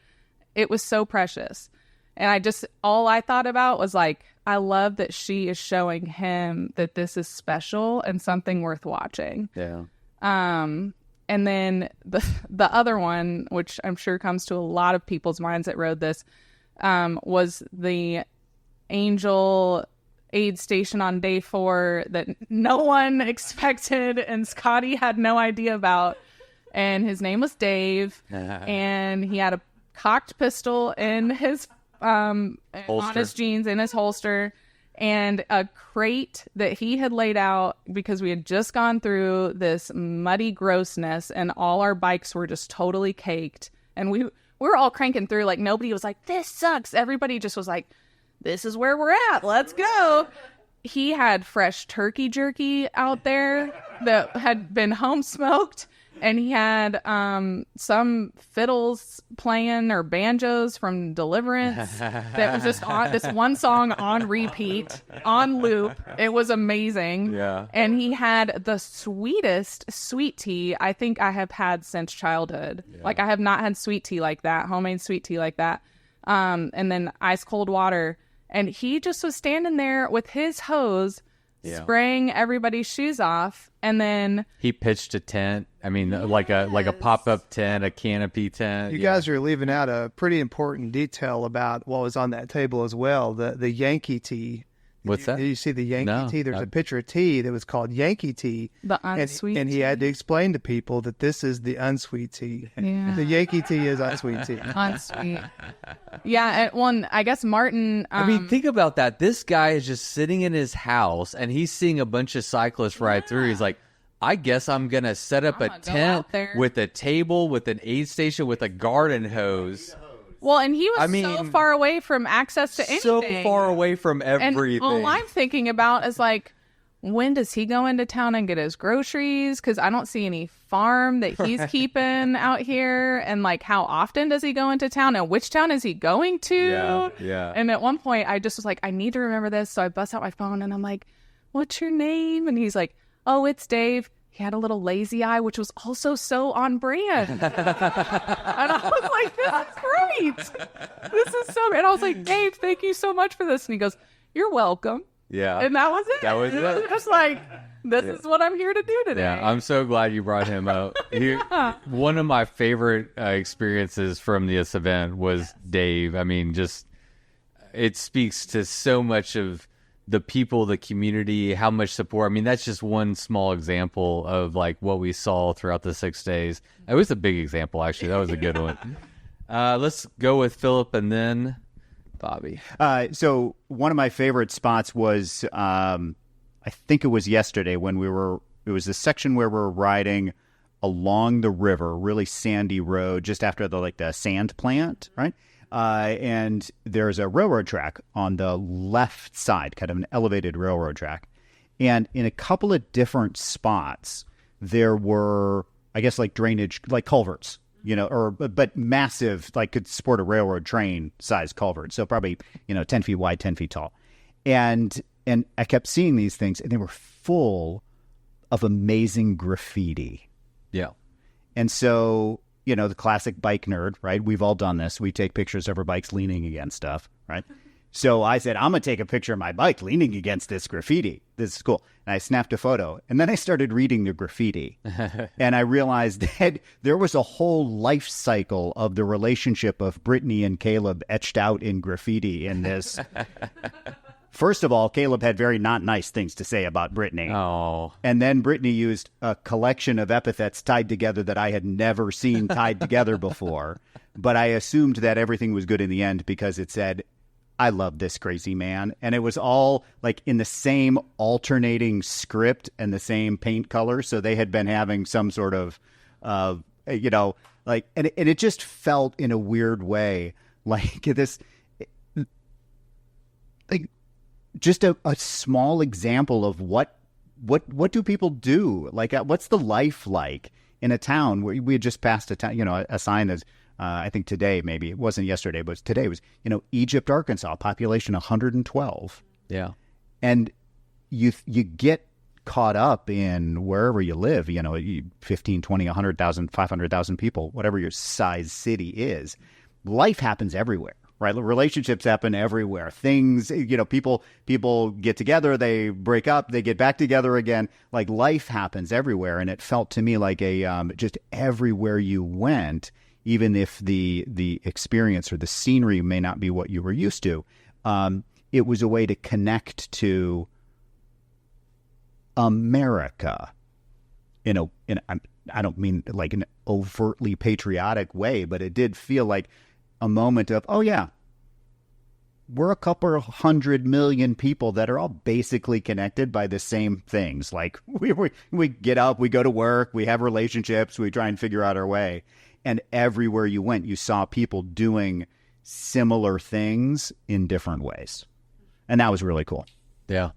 It was so precious. And all I thought about was like, I love that she is showing him that this is special and something worth watching. Yeah. And then the other one, which I'm sure comes to a lot of people's minds that rode this, was the Angel aid station on day 4 that no one expected and Scotty had no idea about. And his name was Dave, and he had a cocked pistol in his on his jeans, in his holster, and a crate that he had laid out because we had just gone through this muddy grossness and all our bikes were just totally caked. And we were all cranking through, like nobody was like, this sucks. Everybody just was like, this is where we're at. Let's go. He had fresh turkey jerky out there that had been home smoked. And he had some fiddles playing, or banjos from Deliverance, that was just on this one song on repeat, on loop. It was amazing. Yeah. And he had the sweetest sweet tea I think I have had since childhood. Yeah. Like I have not had sweet tea like that, homemade sweet tea like that. And then ice cold water. And he just was standing there with his hose, spraying everybody's shoes off. And then he pitched a tent. I mean, like a pop-up tent, a canopy tent. You guys are leaving out a pretty important detail about what was on that table as well. The Yankee tea. What's that? Did you see the Yankee tea? There's a picture of tea that was called Yankee tea. The unsweet and he had to explain to people that this is the unsweet tea. Yeah. The Yankee tea is unsweet tea. Unsweet. Yeah, I guess Martin... I mean, think about that. This guy is just sitting in his house, and he's seeing a bunch of cyclists ride through. He's like, I guess I'm going to set up a tent with a table, with an aid station, with a garden hose. Well, and he was so far away from access to anything. So far away from everything. And all I'm thinking about is like, when does he go into town and get his groceries? Because I don't see any farm that he's keeping out here. And like, how often does he go into town? And which town is he going to? Yeah. And at one point, I just was like, I need to remember this. So I bust out my phone and I'm like, what's your name? And he's like, oh, it's Dave. He had a little lazy eye, which was also so on brand. And I was like, this is great. This is so great. And I was like, Dave, thank you so much for this. And he goes, you're welcome. Yeah. And that was it. That was it. It was just like, this is what I'm here to do today. Yeah, I'm so glad you brought him up. One of my favorite experiences from this event was Dave. I mean, just it speaks to so much of the people, the community, how much support. I mean, that's just one small example of like what we saw throughout the 6 days. It was a big example, actually. That was a good one. Let's go with Philip and then Bobby. So one of my favorite spots was, I think it was yesterday when it was the section where we're riding along the river, really sandy road, just after the sand plant, right? And there's a railroad track on the left side, kind of an elevated railroad track. And in a couple of different spots, there were, I guess, like drainage, like culverts, but massive, like could support a railroad train size culvert. So probably, 10 feet wide, 10 feet tall. And I kept seeing these things and they were full of amazing graffiti. Yeah. And so, the classic bike nerd, right? We've all done this. We take pictures of our bikes leaning against stuff, right? So I said, I'm going to take a picture of my bike leaning against this graffiti. This is cool. And I snapped a photo. And then I started reading the graffiti. And I realized that there was a whole life cycle of the relationship of Brittany and Caleb etched out in graffiti in this First of all, Caleb had very not nice things to say about Brittany. Oh. And then Brittany used a collection of epithets tied together that I had never seen tied together before. But I assumed that everything was good in the end because it said, I love this crazy man. And it was all like in the same alternating script and the same paint color. So they had been having some sort of, like, and it just felt in a weird way like this, like just a small example of what do people do? Like, what's the life like in a town where we had just passed a town, a sign that's, I think today, maybe it wasn't yesterday, but today was, Egypt, Arkansas, population 112. Yeah. And you get caught up in wherever you live, 15, 20, 100,000, 500,000 people, whatever your size city is. Life happens everywhere, right? Relationships happen everywhere. Things, people get together, they break up, they get back together again. Like life happens everywhere. And it felt to me like just everywhere you went, even if the experience or the scenery may not be what you were used to, it was a way to connect to America I don't mean like an overtly patriotic way, but it did feel like a moment of, oh yeah, we're a couple 100 million people that are all basically connected by the same things. Like we get up, we go to work, we have relationships, we try and figure out our way. And everywhere you went, you saw people doing similar things in different ways. And that was really cool. Yeah.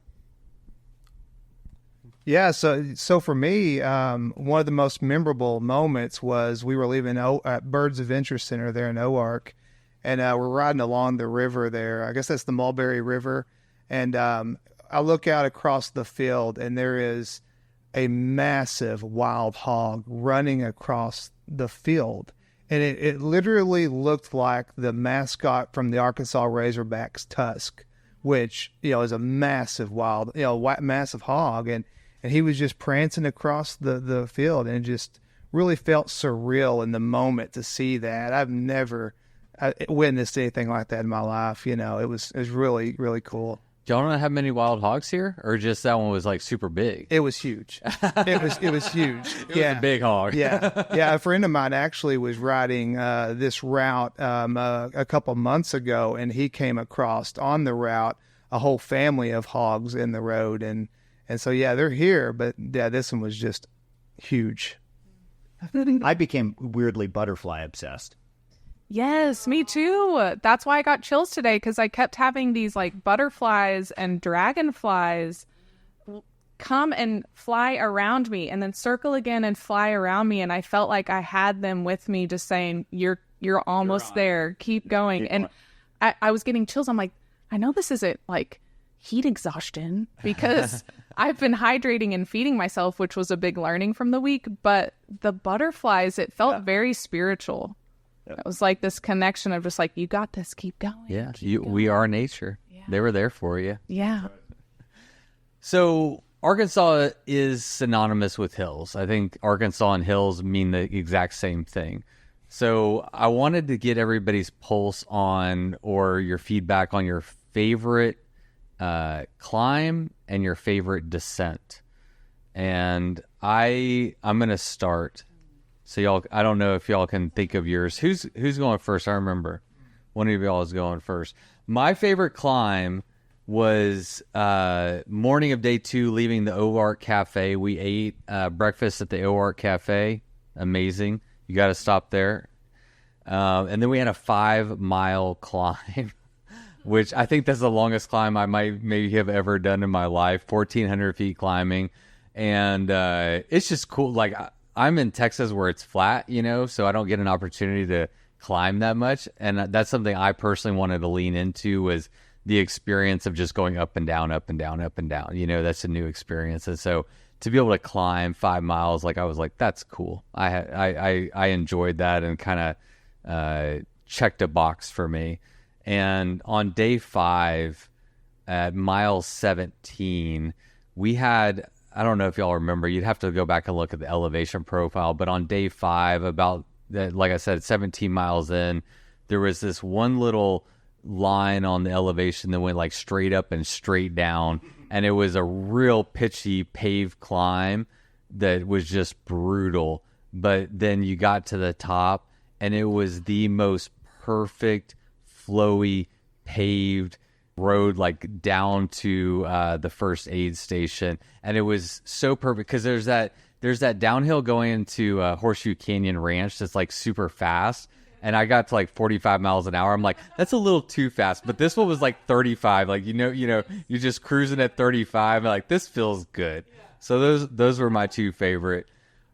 Yeah, so for me, one of the most memorable moments was we were leaving at Birds Adventure Center there in OARC, and we're riding along the river there. I guess that's the Mulberry River. And I look out across the field, and there is a massive wild hog running across the field. And it literally looked like the mascot from the Arkansas Razorbacks, Tusk, which, is a massive massive hog. And he was just prancing across the field, and it just really felt surreal in the moment to see that. I've never witnessed anything like that in my life. It was really, really cool. Y'all don't have many wild hogs here, or just that one was like super big? It was huge. It was huge. It was a big hog. Yeah. A friend of mine actually was riding this route a couple months ago, and he came across on the route a whole family of hogs in the road, and so yeah, they're here, but yeah, this one was just huge. I became weirdly butterfly obsessed. Yes, me too. That's why I got chills today, because I kept having these like butterflies and dragonflies come and fly around me and then circle again and fly around me. And I felt like I had them with me, just saying, you're almost there. Keep going. And I was getting chills. I'm like, I know this isn't like heat exhaustion, because I've been hydrating and feeding myself, which was a big learning from the week. But the butterflies, it felt very spiritual. It was like this connection of just like, you got this, keep going. Yeah, keep going. We are nature. Yeah. They were there for you. Yeah. So Arkansas is synonymous with hills. I think Arkansas and hills mean the exact same thing. So I wanted to get everybody's pulse on, or your feedback on, your favorite climb and your favorite descent. And I'm going to start. So y'all, I don't know if y'all can think of yours. Who's going first? I remember one of y'all is going first. My favorite climb was morning of day 2, leaving the OARC Cafe. We ate breakfast at the OARC Cafe. Amazing. You got to stop there. And then we had a 5-mile climb, which I think that's the longest climb I might maybe have ever done in my life. 1,400 feet climbing. And it's just cool. Like, I'm in Texas where it's flat, so I don't get an opportunity to climb that much. And that's something I personally wanted to lean into, was the experience of just going up and down, up and down, up and down. That's a new experience. And so to be able to climb 5 miles, like, I was like, that's cool. I enjoyed that and kind of checked a box for me. And on day 5 at mile 17, we had, I don't know if y'all remember, you'd have to go back and look at the elevation profile, but on day 5, about, like I said, 17 miles in, there was this one little line on the elevation that went like straight up and straight down. And it was a real pitchy paved climb that was just brutal. But then you got to the top and it was the most perfect, flowy, paved road, like down to the first aid station. And it was so perfect because there's that downhill going into Horseshoe Canyon Ranch that's like super fast. And I got to like 45 miles an hour. I'm like, that's a little too fast. But this one was like 35. Like, you're just cruising at 35. Like, this feels good. So those were my two favorite.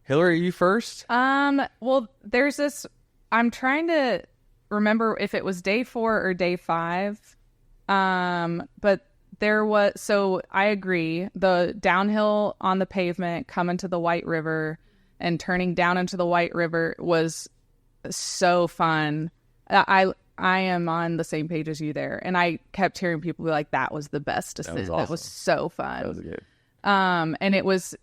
Hillary, you first? Well, there's this, I'm trying to remember if it was day 4 or day 5. But there was, so I agree. The downhill on the pavement coming to the White River and turning down into the White River was so fun. I am on the same page as you there, and I kept hearing people be like, "That was the best descent. That was awesome. That was so fun." That was good. And it was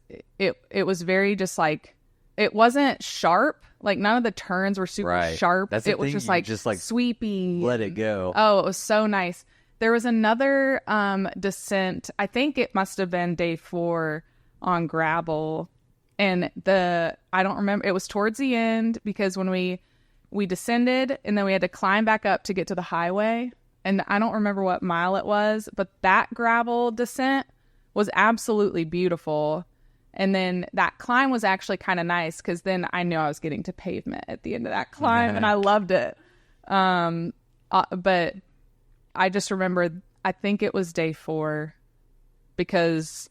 very just like, it wasn't sharp. Like none of the turns were super sharp. That's the it was thing, just like sweepy. Let it go. Oh, it was so nice. There was another descent. I think it must have been day 4 on gravel, and I don't remember. It was towards the end because when we descended and then we had to climb back up to get to the highway. And I don't remember what mile it was, but that gravel descent was absolutely beautiful. And then that climb was actually kind of nice because then I knew I was getting to pavement at the end of that climb and I loved it. But I just remember, I think it was day 4 because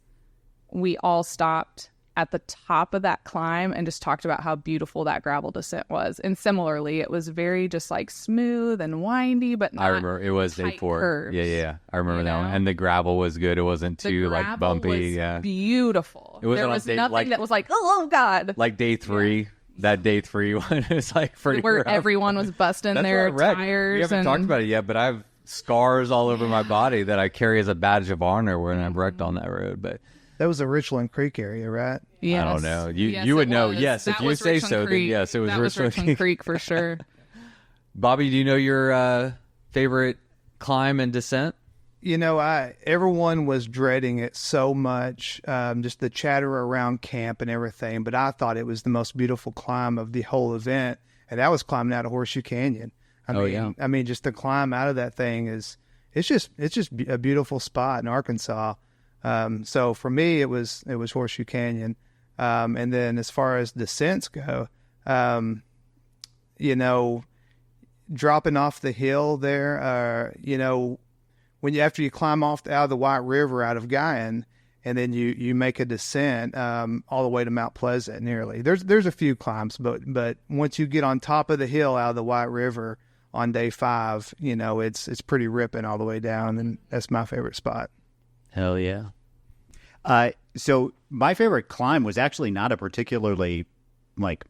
we all stopped at the top of that climb and just talked about how beautiful that gravel descent was. And similarly, it was very just like smooth and windy, but not I remember it was day 4. curves, Yeah. I remember that one. know? And the gravel was good. It wasn't The too like gravel bumpy. was Yeah. beautiful. It wasn't there on was day- nothing like- that was like, oh God. Like day 3. That day 3 one is like pretty Where rough. everyone was busting That's their what I read. tires. We haven't and talked about it yet, but I have scars all over my body that I carry as a badge of honor when I'm wrecked on that road. But That was the Richland Creek area, right? Yes. I don't know. Yes, You would it know. was. Yes, if That you was say Richland so, then Creek. yes, it was That Richland Richland Creek for sure. Bobby, do you know your favorite climb and descent? You know, everyone was dreading it so much, just the chatter around camp and everything. But I thought it was the most beautiful climb of the whole event, and that was climbing out of Horseshoe Canyon. I mean, just the climb out of that thing it's just a beautiful spot in Arkansas. So for me, it was Horseshoe Canyon, and then as far as descents go, you know, dropping off the hill there, you know. After you climb off out of the White River out of Guyan, and then you make a descent all the way to Mount Pleasant nearly. There's a few climbs, but once you get on top of the hill out of the White River on day 5, you know, it's pretty ripping all the way down, and that's my favorite spot. Hell yeah. So my favorite climb was actually not a particularly like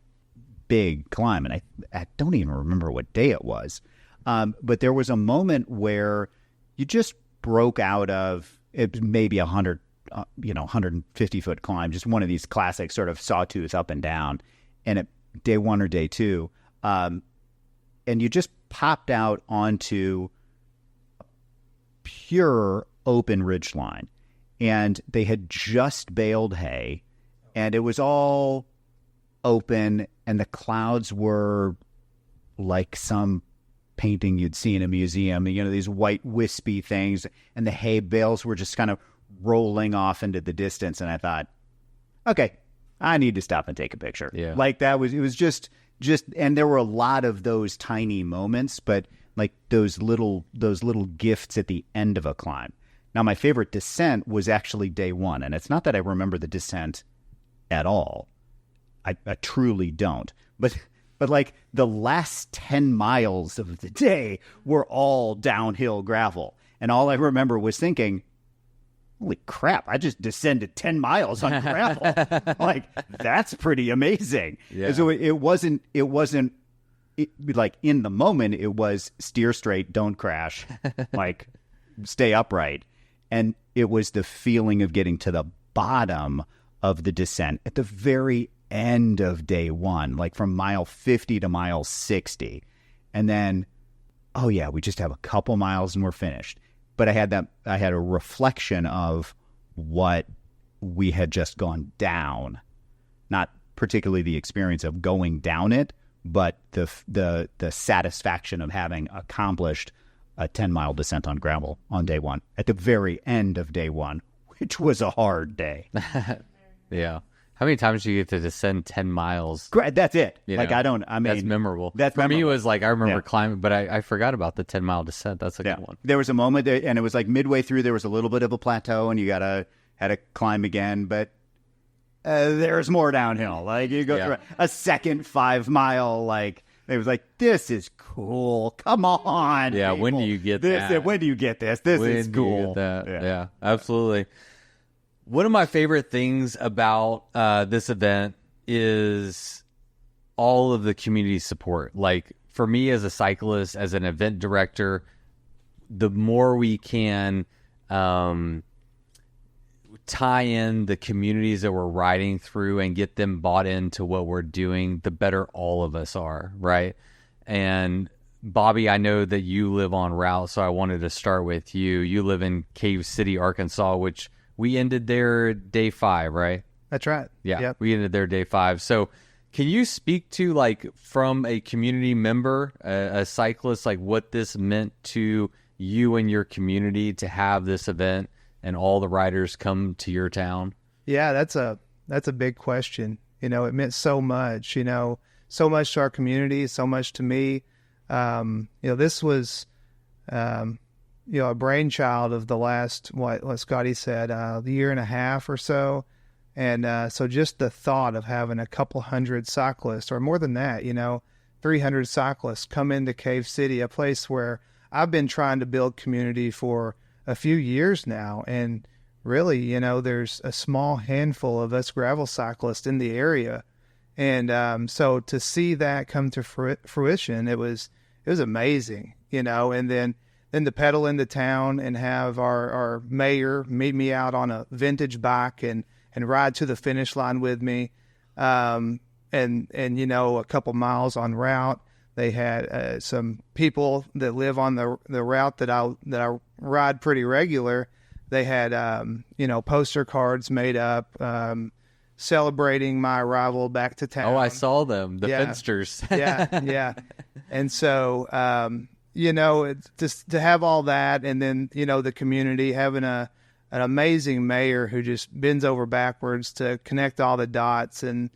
big climb, and I don't even remember what day it was. But there was a moment where you just broke out of it, maybe 150 foot climb, just one of these classic sort of sawtooth up and down, and at day 1 or day 2, and you just popped out onto pure open ridgeline, and they had just baled hay, and it was all open, and the clouds were like some painting you'd see in a museum, you know, these white wispy things, and the hay bales were just kind of rolling off into the distance. And I thought, okay, I need to stop and take a picture. Yeah. Like it was just, and there were a lot of those tiny moments, but like those little gifts at the end of a climb. Now, my favorite descent was actually day 1. And it's not that I remember the descent at all. I truly don't. But like the last 10 miles of the day were all downhill gravel. And all I remember was thinking, holy crap, I just descended 10 miles on gravel. Like, that's pretty amazing. Yeah. So it wasn't like in the moment, it was steer straight, don't crash, like stay upright. And it was the feeling of getting to the bottom of the descent at the very end of day 1, like from mile 50 to mile 60. And then oh yeah, we just have a couple miles and we're finished. But I had a reflection of what we had just gone down, not particularly the experience of going down it, but the satisfaction of having accomplished a 10-mile descent on gravel on day one at the very end of day one, which was a hard day. Yeah. How many times do you get to descend 10 miles? That's it. You like, know, I mean, that's memorable. That's For me, it memorable. was like, I remember Yeah. climbing, but I forgot about the 10-mile descent. That's a Yeah. good one. There was a moment there, and it was like midway through, there was a little bit of a plateau, and you had to climb again, but there's more downhill. Like, you go Yeah. through a second 5-mile, like, it was like, this is cool. Come on. Yeah, when do people. you get this? that? When do you get this? This When is do you cool. get that? Yeah, absolutely. One of my favorite things about this event is all of the community support. Like, for me as a cyclist, as an event director, the more we can tie in the communities that we're riding through and get them bought into what we're doing, the better all of us are, right? And Bobby, I know that you live on route, so I wanted to start with you. You live in Cave City, Arkansas, which we ended there day 5, right? That's right. Yeah, Yep. we ended there day 5. So can you speak to, like, from a community member, a cyclist, like what this meant to you and your community to have this event and all the riders come to your town? Yeah, that's a big question. You know, it meant so much, so much to our community, so much to me. This was, a brainchild of the last, what Scotty said, the year and a half or so. And so just the thought of having a couple hundred cyclists, or more than that, 300 cyclists come into Cave City, a place where I've been trying to build community for a few years now. And really, there's a small handful of us gravel cyclists in the area. And so to see that come to fruition, it was amazing, and then to pedal into town and have our mayor meet me out on a vintage bike and ride to the finish line with me. And a couple miles on route, they had some people that live on the route that I ride pretty regular. They had, poster cards made up, celebrating my arrival back to town. Oh, I saw them, the Yeah. Finsters. Yeah. And so, it's just to have all that, and then, the community having an amazing mayor who just bends over backwards to connect all the dots and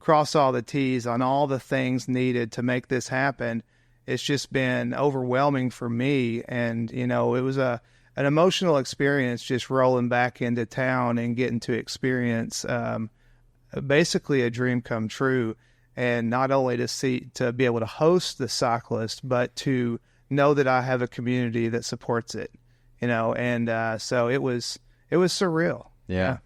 cross all the T's on all the things needed to make this happen. It's just been overwhelming for me. And, it was an emotional experience just rolling back into town and getting to experience, basically a dream come true. And not only to be able to host the cyclist, but to know that I have a community that supports it, and so it was surreal. Yeah.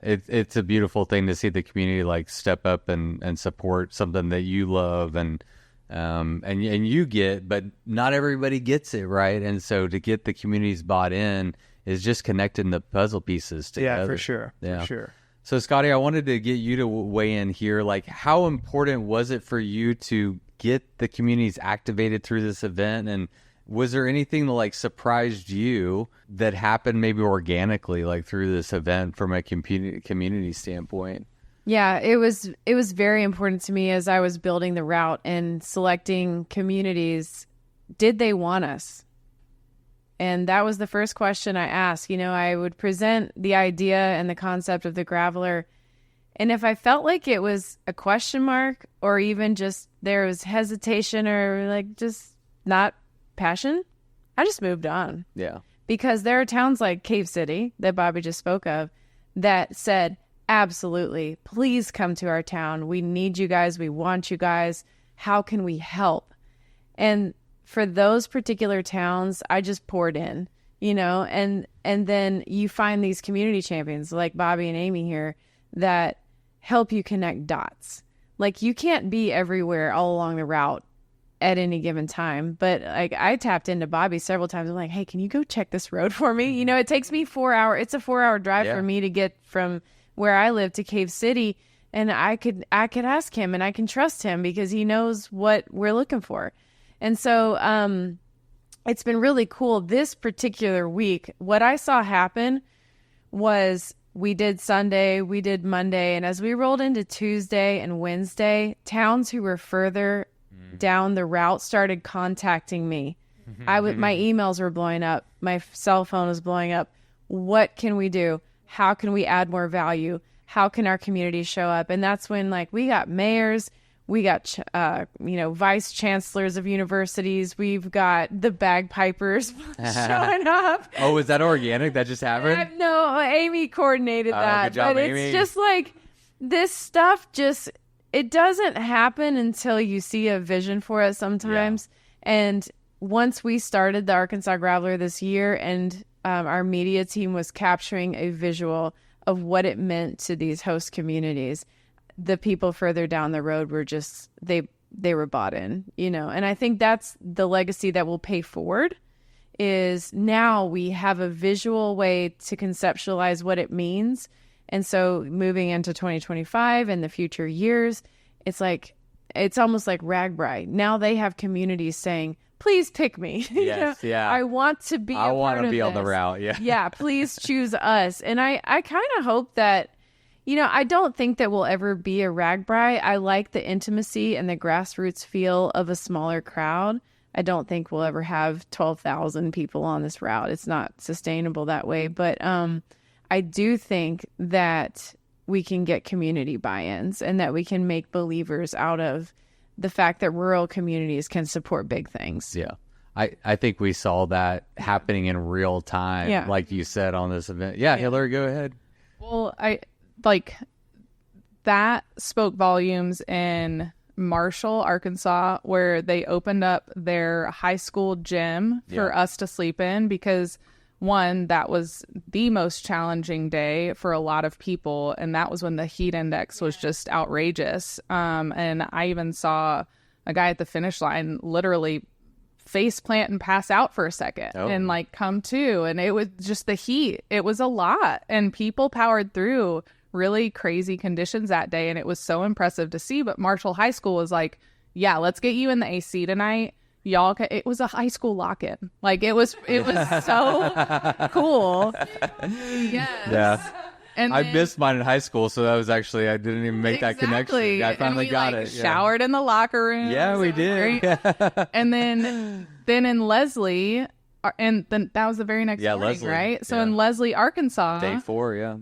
It's a beautiful thing to see the community like step up and support something that you love and you get, but not everybody gets it, right? And so to get the communities bought in is just connecting the puzzle pieces together. Yeah, for sure. Yeah. For sure. So Scotty, I wanted to get you to weigh in here. Like, how important was it for you to get the communities activated through this event? And was there anything that like surprised you that happened maybe organically, like through this event from a community standpoint? Yeah, it was very important to me as I was building the route and selecting communities. Did they want us? And that was the first question I asked. I would present the idea and the concept of the graveler. And if I felt like it was a question mark, or even just there was hesitation or like just not passion, I just moved on. Yeah. Because there are towns like Cave City that Bobby just spoke of that said, absolutely, please come to our town. We need you guys. We want you guys. How can we help? And for those particular towns, I just poured in, and then you find these community champions like Bobby and Amy here that help you connect dots. Like, you can't be everywhere all along the route at any given time. But like, I tapped into Bobby several times. I'm like, hey, can you go check this road for me? It takes me 4 hours. It's a 4-hour drive for me to get from where I live to Cave City. And I could ask him, and I can trust him because he knows what we're looking for. And so it's been really cool. This particular week, what I saw happen was we did Sunday, we did Monday, and as we rolled into Tuesday and Wednesday, towns who were further down the route started contacting me. My emails were blowing up. My cell phone was blowing up. What can we do? How can we add more value? How can our community show up? And that's when, like, we got mayors, we got, vice chancellors of universities. We've got the bagpipers showing up. Oh, was that organic? That just happened? No, Amy coordinated that. Good job, but Amy. It's just like this stuff it doesn't happen until you see a vision for it sometimes. Yeah. And once we started the Arkansas Graveler this year, and our media team was capturing a visual of what it meant to these host communities, the people further down the road were just, they were bought in, and I think that's the legacy that will pay forward, is now we have a visual way to conceptualize what it means. And so moving into 2025 and the future years, it's almost like RAGBRAI. Now they have communities saying, please pick me. Yes, yeah. I want to be I want to be this. on the route. Yeah. Yeah, please choose us. And I kind of hope that, I don't think that we'll ever be a RAGBRAI. I like the intimacy and the grassroots feel of a smaller crowd. I don't think we'll ever have 12,000 people on this route. It's not sustainable that way. But I do think that we can get community buy-ins and that we can make believers out of the fact that rural communities can support big things. Yeah. I think we saw that happening in real time, like you said on this event. Yeah, Hillary, go ahead. Well, that spoke volumes in Marshall, Arkansas, where they opened up their high school gym for us to sleep in, because one, that was the most challenging day for a lot of people, and that was when the heat index was just outrageous. And I even saw a guy at the finish line literally face plant and pass out for a second and come to, and it was just the heat. It was a lot, and people powered through really crazy conditions that day, and it was so impressive to see. But Marshall High School was like, yeah, let's get you in the AC tonight. Y'all, it was a high school lock-in. It was so cool. Yes. Yeah. And I missed mine in high school, so that was actually, I didn't even make that connection. Yeah, I finally got it. Showered in the locker room. Yeah, we did. And then in Leslie, and then that was the very next morning, Leslie, right? So in Leslie, Arkansas, day 4,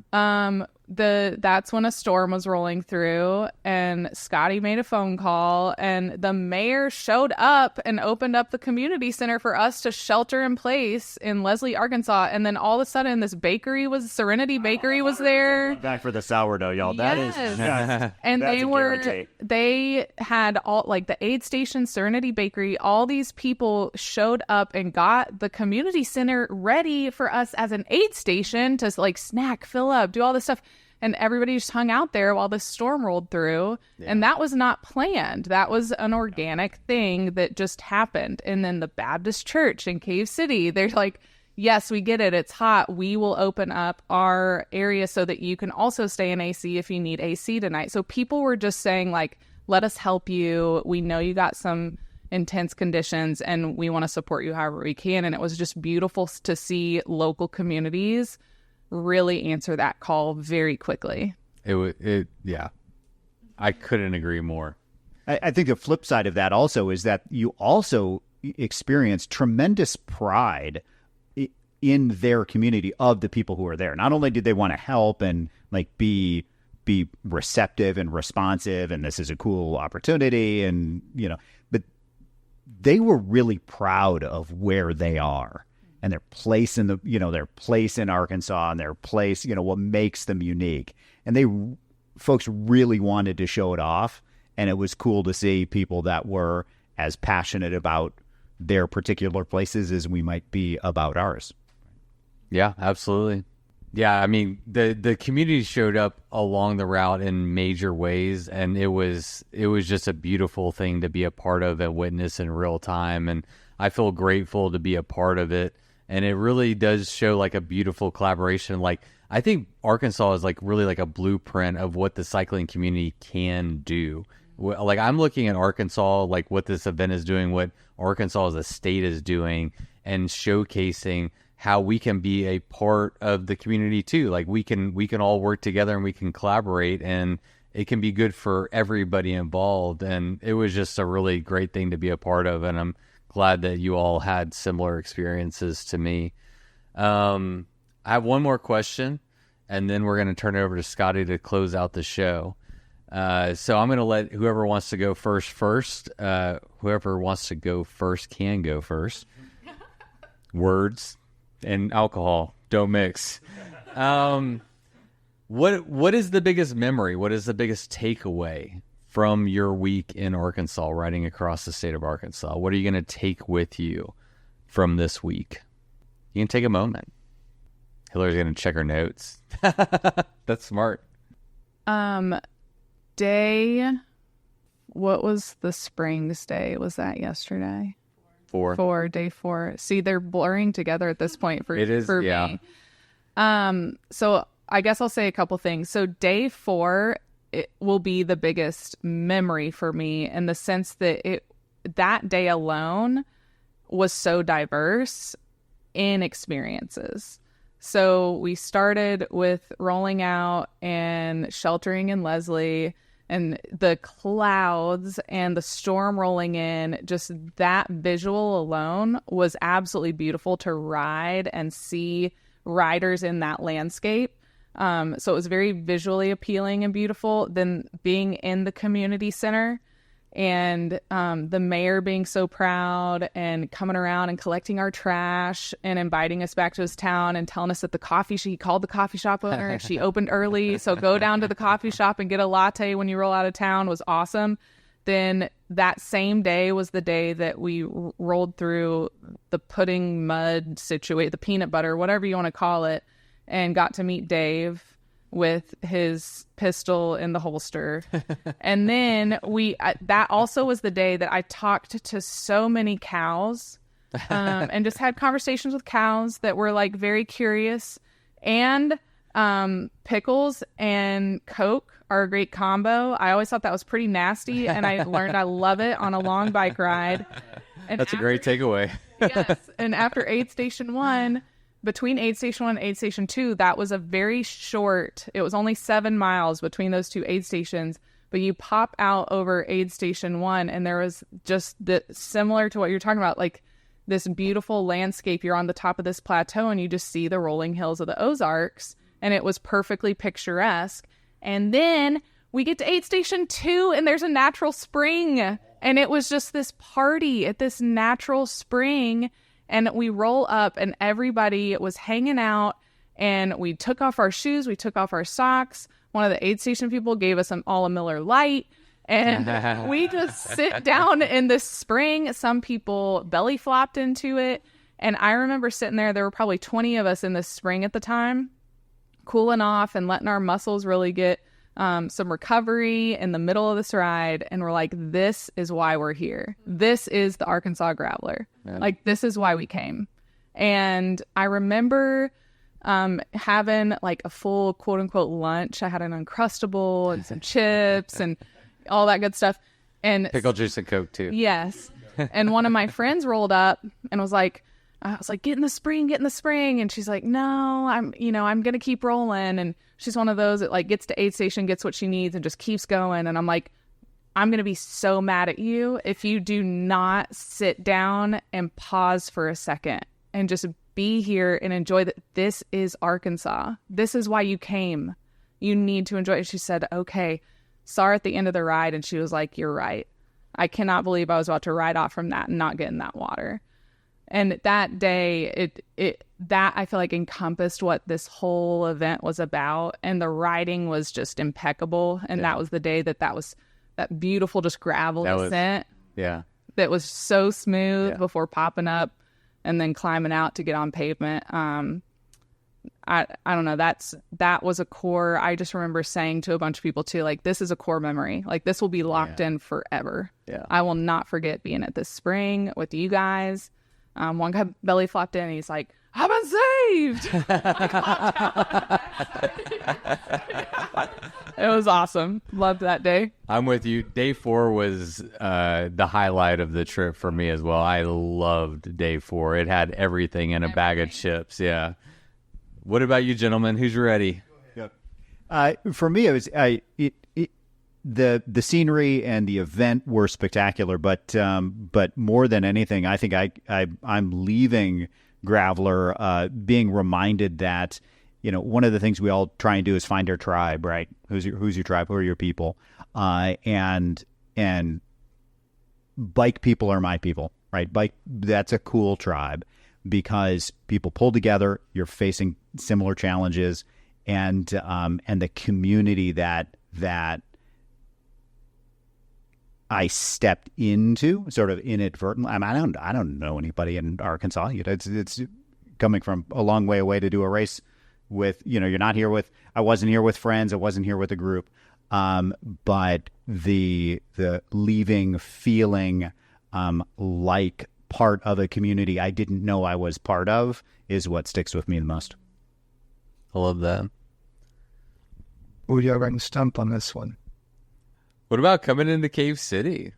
that's when a storm was rolling through, and Scotty made a phone call, and the mayor showed up and opened up the community center for us to shelter in place in Leslie, Arkansas. And then all of a sudden, this Serenity Bakery was there. Back for the sourdough, y'all. Yes. That is, and that's they had all, the aid station, Serenity Bakery, all these people showed up and got the community center ready for us as an aid station to snack, fill up, do all this stuff. And everybody just hung out there while the storm rolled through. Yeah. And that was not planned. That was an organic thing that just happened. And then the Baptist Church in Cave City, they're like, yes, we get it. It's hot. We will open up our area so that you can also stay in AC if you need AC tonight. So people were just saying, let us help you. We know you got some intense conditions, and we want to support you however we can. And it was just beautiful to see local communities really answer that call very quickly. Yeah. I couldn't agree more. I think the flip side of that also is that you also experience tremendous pride in their community of the people who are there. Not only did they want to help and be receptive and responsive, and this is a cool opportunity, and but they were really proud of where they are and their place in their place in Arkansas, and their place, what makes them unique. And folks really wanted to show it off. And it was cool to see people that were as passionate about their particular places as we might be about ours. Yeah, absolutely. Yeah, I mean, the community showed up along the route in major ways, and it was just a beautiful thing to be a part of and witness in real time. And I feel grateful to be a part of it. And it really does show a beautiful collaboration. I think Arkansas is really a blueprint of what the cycling community can do. Like I'm looking at Arkansas, like what this event is doing, what Arkansas as a state is doing, and showcasing how we can be a part of the community too. Like we can all work together and we can collaborate, and it can be good for everybody involved. And it was just a really great thing to be a part of. And I'm glad that you all had similar experiences to me. I have one more question, and then we're going to turn it over to Scotty to close out the show. So I'm going to let whoever wants to go first. Whoever wants to go first can go first. Words and alcohol don't mix. What is the biggest memory? What is the biggest takeaway from your week in Arkansas, riding across the state of Arkansas? What are you going to take with you from this week? You can take a moment. Hillary's going to check her notes. That's smart. What was the Springs day? Was that yesterday? Day 4. See, they're blurring together at this point for me. So I guess I'll say a couple things. So day 4, it will be the biggest memory for me in the sense that that day alone was so diverse in experiences. So we started with rolling out and sheltering in Leslie, and the clouds and the storm rolling in, just that visual alone was absolutely beautiful to ride and see riders in that landscape. So it was very visually appealing and beautiful. Then being in the community center and the mayor being so proud and coming around and collecting our trash and inviting us back to his town and telling us that he called the coffee shop owner. She opened early, so go down to the coffee shop and get a latte when you roll out of town, was awesome. Then that same day was the day that we rolled through the pudding mud situation, the peanut butter, whatever you want to call it, and got to meet Dave with his pistol in the holster. And then that also was the day that I talked to so many cows and just had conversations with cows that were like very curious. And pickles and Coke are a great combo. I always thought that was pretty nasty, and I learned I love it on a long bike ride. And That's a great takeaway. Yes. And after aid station 1, between aid station 1 and aid station 2, that was a very short, it was only 7 miles between those 2 aid stations, but you pop out over aid station 1 and there was just similar to what you're talking about, like this beautiful landscape. You're on the top of this plateau and you just see the rolling hills of the Ozarks, and it was perfectly picturesque. And then we get to aid station 2 and there's a natural spring, and it was just this party at this natural spring. And we roll up and everybody was hanging out, and we took off our shoes. We took off our socks. One of the aid station people gave us all a Miller Lite, and we just sit down in this spring. Some people belly flopped into it. And I remember sitting there were probably 20 of us in this spring at the time, cooling off and letting our muscles really get some recovery in the middle of this ride. And we're like, this is why we're here. This is the Arkansas Graveler. Man. Like, this is why we came. And I remember having like a full quote unquote lunch. I had an Uncrustable and some chips and all that good stuff. And pickle juice and Coke too. Yes. And one of my friends rolled up and was like, I was like, get in the spring. And she's like, no, I'm going to keep rolling. And she's one of those that like gets to aid station, gets what she needs, and just keeps going. And I'm like, I'm going to be so mad at you if you do not sit down and pause for a second and just be here and enjoy that. This is Arkansas. This is why you came. You need to enjoy it. She said, okay. Saw her at the end of the ride, and she was like, you're right. I cannot believe I was about to ride off from that and not get in that water. And that day, that I feel like encompassed what this whole event was about. And the riding was just impeccable. And that was the day that was that beautiful, just gravel descent. That was so smooth before popping up and then climbing out to get on pavement. I don't know. That was a core. I just remember saying to a bunch of people too, like, this is a core memory. Like, this will be locked in forever. Yeah. I will not forget being at this spring with you guys. One guy belly flopped in and he's like, I've been saved. It was awesome. Loved that day. I'm with you. Day 4 was the highlight of the trip for me as well. I loved day 4. It had everything in a bag of chips. Yeah. What about you, gentlemen? Who's ready? For me, it was the scenery and the event were spectacular, but more than anything, I think I'm leaving Graveler being reminded that, you know, one of the things we all try and do is find our tribe, right? Who's your tribe? Who are your people? And bike people are my people, right? That's a cool tribe because people pull together. You're facing similar challenges, and the community that I stepped into sort of inadvertently. I mean, I don't know anybody in Arkansas. You know, it's coming from a long way away to do a race with, you know, you're not here with, I wasn't here with friends. I wasn't here with a group. But the leaving feeling like part of a community I didn't know I was part of is what sticks with me the most. I love that. Oh, you're getting stumped on this one. What about coming into Cave City?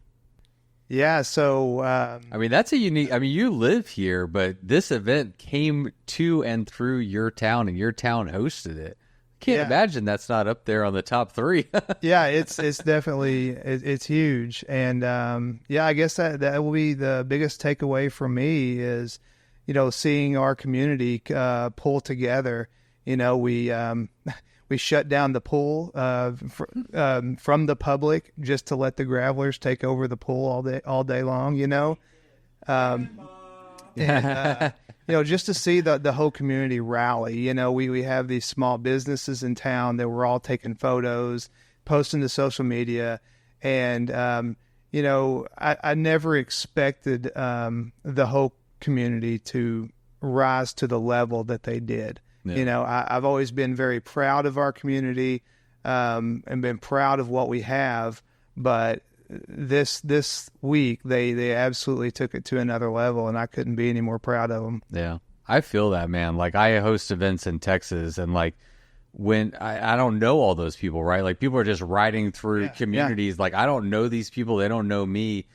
Yeah, so... I mean, that's a unique... I mean, you live here, but this event came to and through your town, and your town hosted it. Can't imagine that's not up there on the top 3. Yeah, it's definitely... It's huge. And, I guess that will be the biggest takeaway for me is, you know, seeing our community pull together. You know, we shut down the pool from the public just to let the gravelers take over the pool all day long, you know. And, you know, just to see the whole community rally. You know, we have these small businesses in town that we're all taking photos, posting to social media. And, you know, I never expected the whole community to rise to the level that they did. Yeah. You know, I've always been very proud of our community and been proud of what we have. But this week, they absolutely took it to another level, and I couldn't be any more proud of them. Yeah, I feel that, man. Like, I host events in Texas, and like when I don't know all those people, right? Like, people are just riding through communities. Yeah. Like, I don't know these people. They don't know me.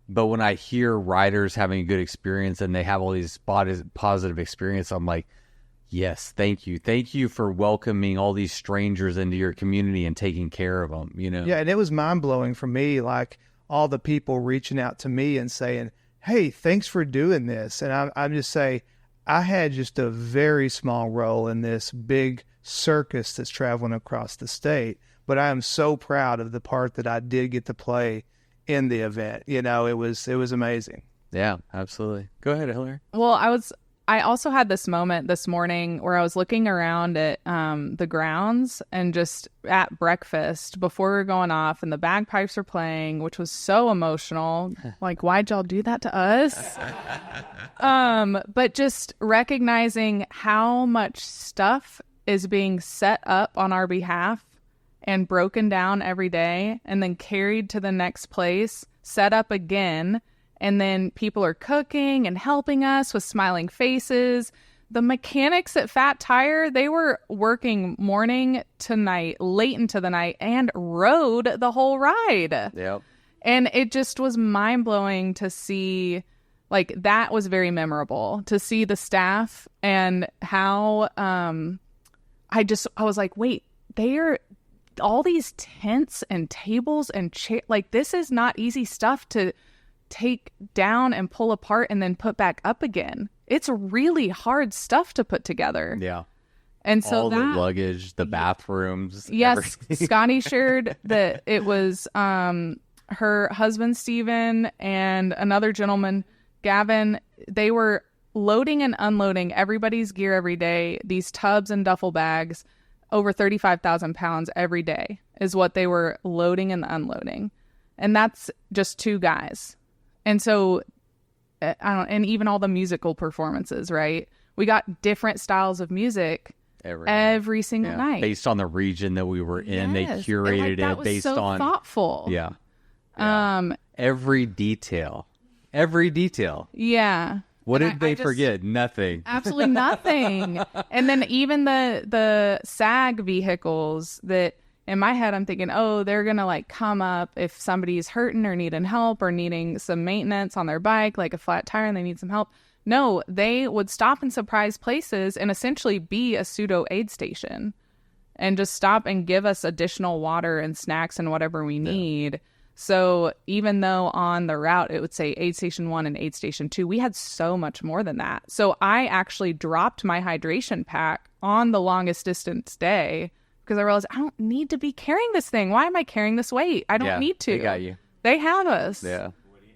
But when I hear riders having a good experience and they have all these positive experience, I'm like, yes, thank you. Thank you for welcoming all these strangers into your community and taking care of them, you know? Yeah, and it was mind-blowing for me, like all the people reaching out to me and saying, hey, thanks for doing this. And I'm just saying, I had just a very small role in this big circus that's traveling across the state, but I am so proud of the part that I did get to play in the event. You know, it was amazing. Yeah, absolutely. Go ahead, Hillary. Well, I also had this moment this morning where I was looking around at the grounds and just at breakfast before we were going off, and the bagpipes were playing, which was so emotional. Like, why'd y'all do that to us? But just recognizing how much stuff is being set up on our behalf and broken down every day and then carried to the next place, set up again. And then people are cooking and helping us with smiling faces. The mechanics at Phat Tire, they were working morning to night, late into the night, and rode the whole ride. Yep. And it just was mind-blowing to see, like, that was very memorable, to see the staff and how I was like, wait, all these tents and tables and chairs, like, this is not easy stuff to take down and pull apart and then put back up again. It's really hard stuff to put together. Yeah. And so all the luggage, the bathrooms. Yes. Everything. Scotty shared that it was her husband, Steven, and another gentleman, Gavin. They were loading and unloading everybody's gear every day. These tubs and duffel bags, over 35,000 pounds every day is what they were loading and unloading. And that's just 2 guys. And so, and even all the musical performances, right? We got different styles of music every single night. Based on the region that we were in. They curated it based on... thoughtful. Yeah. Every detail. Yeah. What And did they forget? Nothing. Absolutely nothing. And then even the SAG vehicles that in my head I'm thinking, oh, they're gonna like come up if somebody's hurting or needing help or needing some maintenance on their bike, like a flat tire, and they need some help. No, they would stop in surprise places and essentially be a pseudo aid station and just stop and give us additional water and snacks and whatever we need. So even though on the route it would say aid station 1 and aid station 2, we had so much more than that. So I actually dropped my hydration pack on the longest distance day because I realized I don't need to be carrying this thing. Why am I carrying this weight? I don't need to. They got you. They have us. Yeah.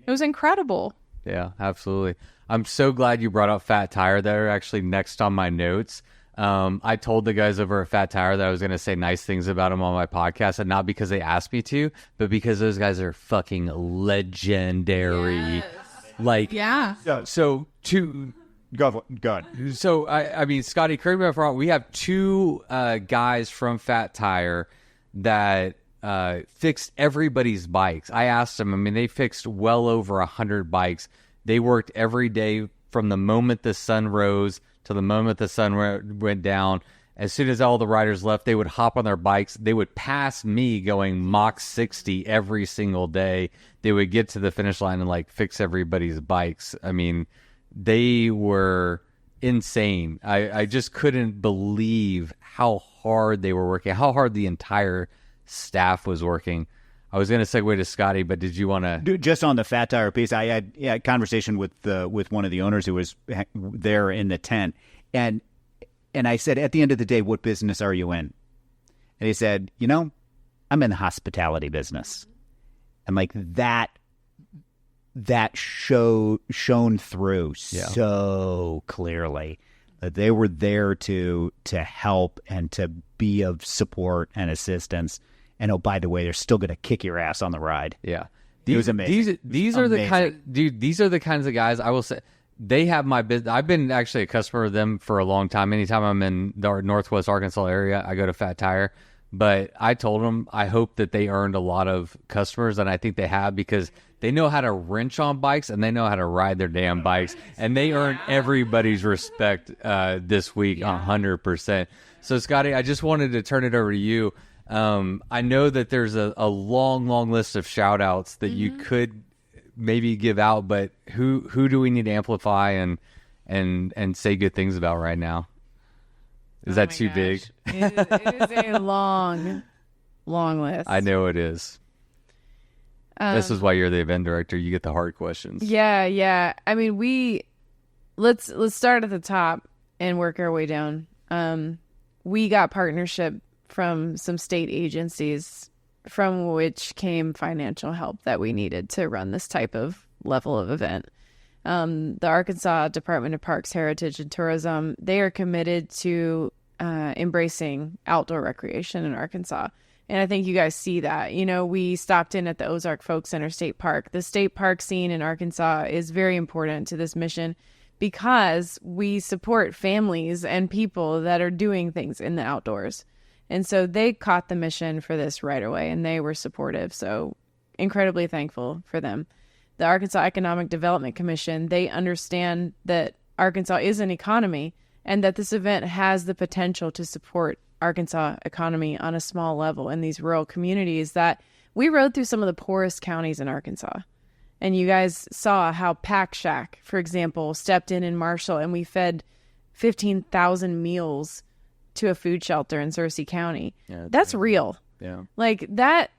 It was incredible. Yeah, absolutely. I'm so glad you brought up Phat Tire. They're actually next on my notes. I told the guys over at Phat Tire that I was going to say nice things about them on my podcast, and not because they asked me to, but because those guys are fucking legendary. Yes. Like, Yeah. So go ahead. So I mean, Scotty, correct me if I'm wrong. We have two guys from Phat Tire that fixed everybody's bikes. I asked them. I mean, they fixed well over 100 bikes. They worked every day from the moment the sun rose to the moment the sun went down. As soon as all the riders left, they would hop on their bikes. They would pass me going Mach 60 every single day. They would get to the finish line and like fix everybody's bikes. I mean, they were insane. I just couldn't believe how hard they were working, how hard the entire staff was working. I was going to segue to Scotty, but did you want to? Just on the Phat Tire piece, I had a conversation with one of the owners who was there in the tent, and I said, at the end of the day, what business are you in? And he said, I'm in the hospitality business, and like that shone through so clearly that they were there to help and to be of support and assistance. And oh, by the way, they're still going to kick your ass on the ride. Yeah, it was amazing. These are the kinds of guys I will say. They have my business. I've been actually a customer of them for a long time. Anytime I'm in the Northwest Arkansas area, I go to Phat Tire. But I told them I hope that they earned a lot of customers, and I think they have, because they know how to wrench on bikes and they know how to ride their damn bikes, and they earn everybody's respect this week 100%. So, Scotty, I just wanted to turn it over to you. I know that there's a long list of shout outs that you could maybe give out, but who do we need to amplify and say good things about right now? Is that too big? It is a long list. I know it is. This is why you're the event director. You get the hard questions. Yeah. I mean, let's start at the top and work our way down. We got partnership from some state agencies, from which came financial help that we needed to run this type of level of event. The Arkansas Department of Parks, Heritage, and Tourism, they are committed to embracing outdoor recreation in Arkansas. And I think you guys see that. We stopped in at the Ozark Folk Center State Park. The state park scene in Arkansas is very important to this mission because we support families and people that are doing things in the outdoors. And so they caught the mission for this right away, and they were supportive. So incredibly thankful for them. The Arkansas Economic Development Commission, they understand that Arkansas is an economy and that this event has the potential to support Arkansas economy on a small level in these rural communities. That we rode through some of the poorest counties in Arkansas. And you guys saw how Pack Shack, for example, stepped in Marshall, and we fed 15,000 meals to a food shelter in Searcy County. Yeah, that's real. Yeah. Like that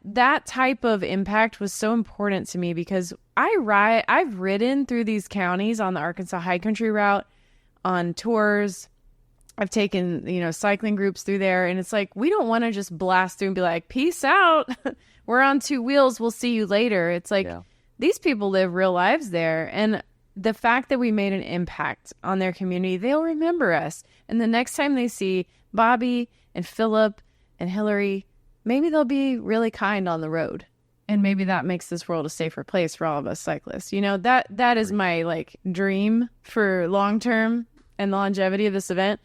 type of impact was so important to me because I've ridden through these counties on the Arkansas High Country route on tours. I've taken, cycling groups through there, and it's like, we don't want to just blast through and be like, peace out. We're on two wheels. We'll see you later. It's like, these people live real lives there. And the fact that we made an impact on their community, they'll remember us. And the next time they see Bobby and Philip and Hillary, maybe they'll be really kind on the road. And maybe that makes this world a safer place for all of us cyclists. That is my dream for long-term and the longevity of this event.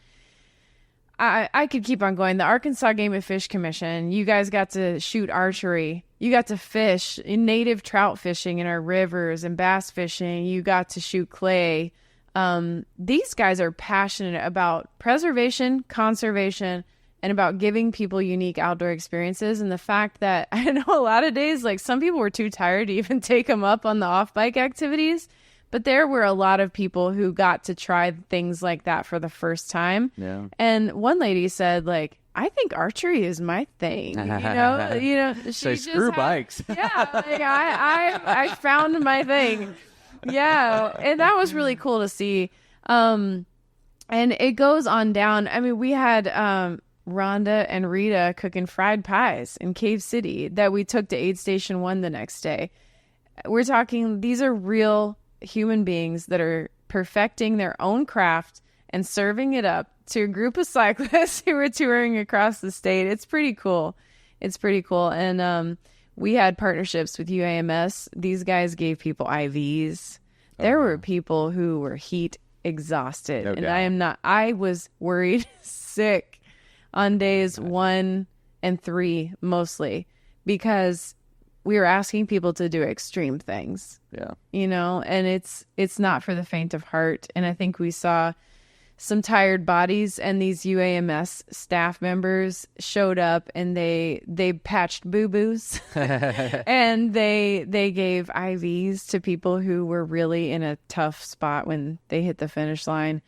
I could keep on going. The Arkansas Game and Fish Commission, you guys got to shoot archery. You got to fish in native trout fishing in our rivers and bass fishing. You got to shoot clay. These guys are passionate about preservation, conservation, and about giving people unique outdoor experiences. And the fact that I know a lot of days, like some people were too tired to even take them up on the off-bike activities, but there were a lot of people who got to try things like that for the first time. Yeah. And one lady said, like, I think archery is my thing. She So just screw bikes. Yeah, like I found my thing. Yeah, and that was really cool to see. And it goes on down. I mean, we had Rhonda and Rita cooking fried pies in Cave City that we took to Aid Station 1 the next day. We're talking, these are real human beings that are perfecting their own craft and serving it up to a group of cyclists who were touring across the state. It's pretty cool. And we had partnerships with UAMS. These guys gave people IVs. There were people who were heat exhausted. No and doubt. I was worried sick on days 1 and 3 mostly, because we were asking people to do extreme things. Yeah. And it's not for the faint of heart. And I think we saw some tired bodies, and these UAMS staff members showed up and they patched boo-boos and they gave IVs to people who were really in a tough spot when they hit the finish line.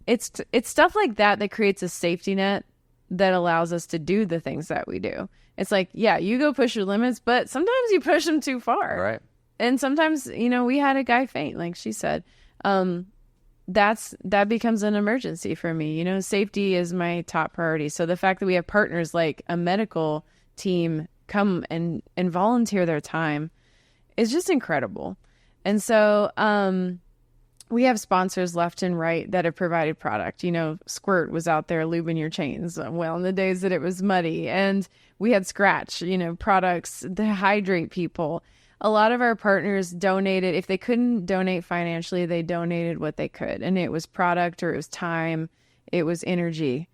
It's stuff like that creates a safety net that allows us to do the things that we do. It's like, yeah, you go push your limits, but sometimes you push them too far. Right. And sometimes, we had a guy faint, like she said. That becomes an emergency for me. Safety is my top priority. So the fact that we have partners like a medical team come and volunteer their time is just incredible. And so we have sponsors left and right that have provided product. Squirt was out there lubing your chains well in the days that it was muddy. And we had Scratch, products to hydrate people. A lot of our partners donated. If they couldn't donate financially, they donated what they could. And it was product, or it was time, it was energy.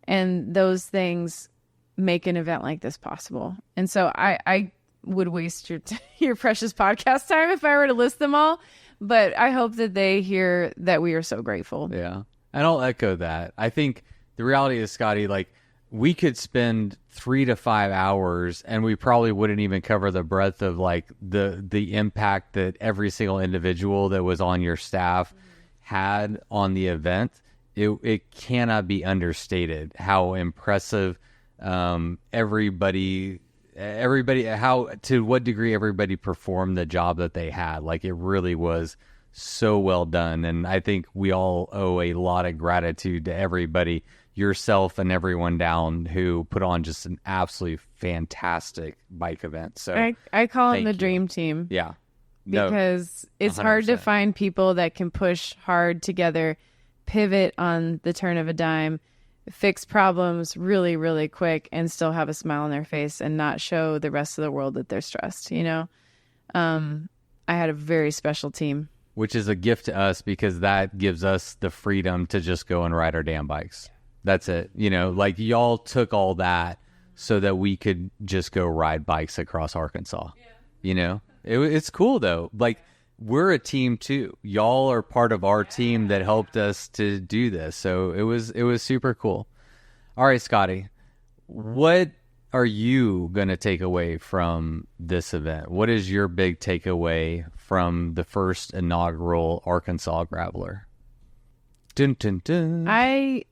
And those things make an event like this possible. And so I would waste your precious podcast time if I were to list them all. But I hope that they hear that we are so grateful. Yeah. And I'll echo that. I think the reality is, Scotty, like, we could spend 3 to 5 hours and we probably wouldn't even cover the breadth of like the impact that every single individual that was on your staff had on the event. It cannot be understated how impressive everybody, how, to what degree everybody performed the job that they had. Like, it really was so well done. And I think we all owe a lot of gratitude to everybody, yourself and everyone down, who put on just an absolutely fantastic bike event. So I call them thank the you. dream team. Yeah. Because it's hard to find people that can push hard together, pivot on the turn of a dime, fix problems really, really quick, and still have a smile on their face and not show the rest of the world that they're stressed. I had a very special team. Which is a gift to us, because that gives us the freedom to just go and ride our damn bikes. That's it. Like, y'all took all that so that we could just go ride bikes across Arkansas. Yeah. It's cool though. Like, we're a team too. Y'all are part of our team that helped us to do this. So it was super cool. All right, Scotty, what are you going to take away from this event? What is your big takeaway from the first inaugural Arkansas Graveler? Dun, dun, dun. I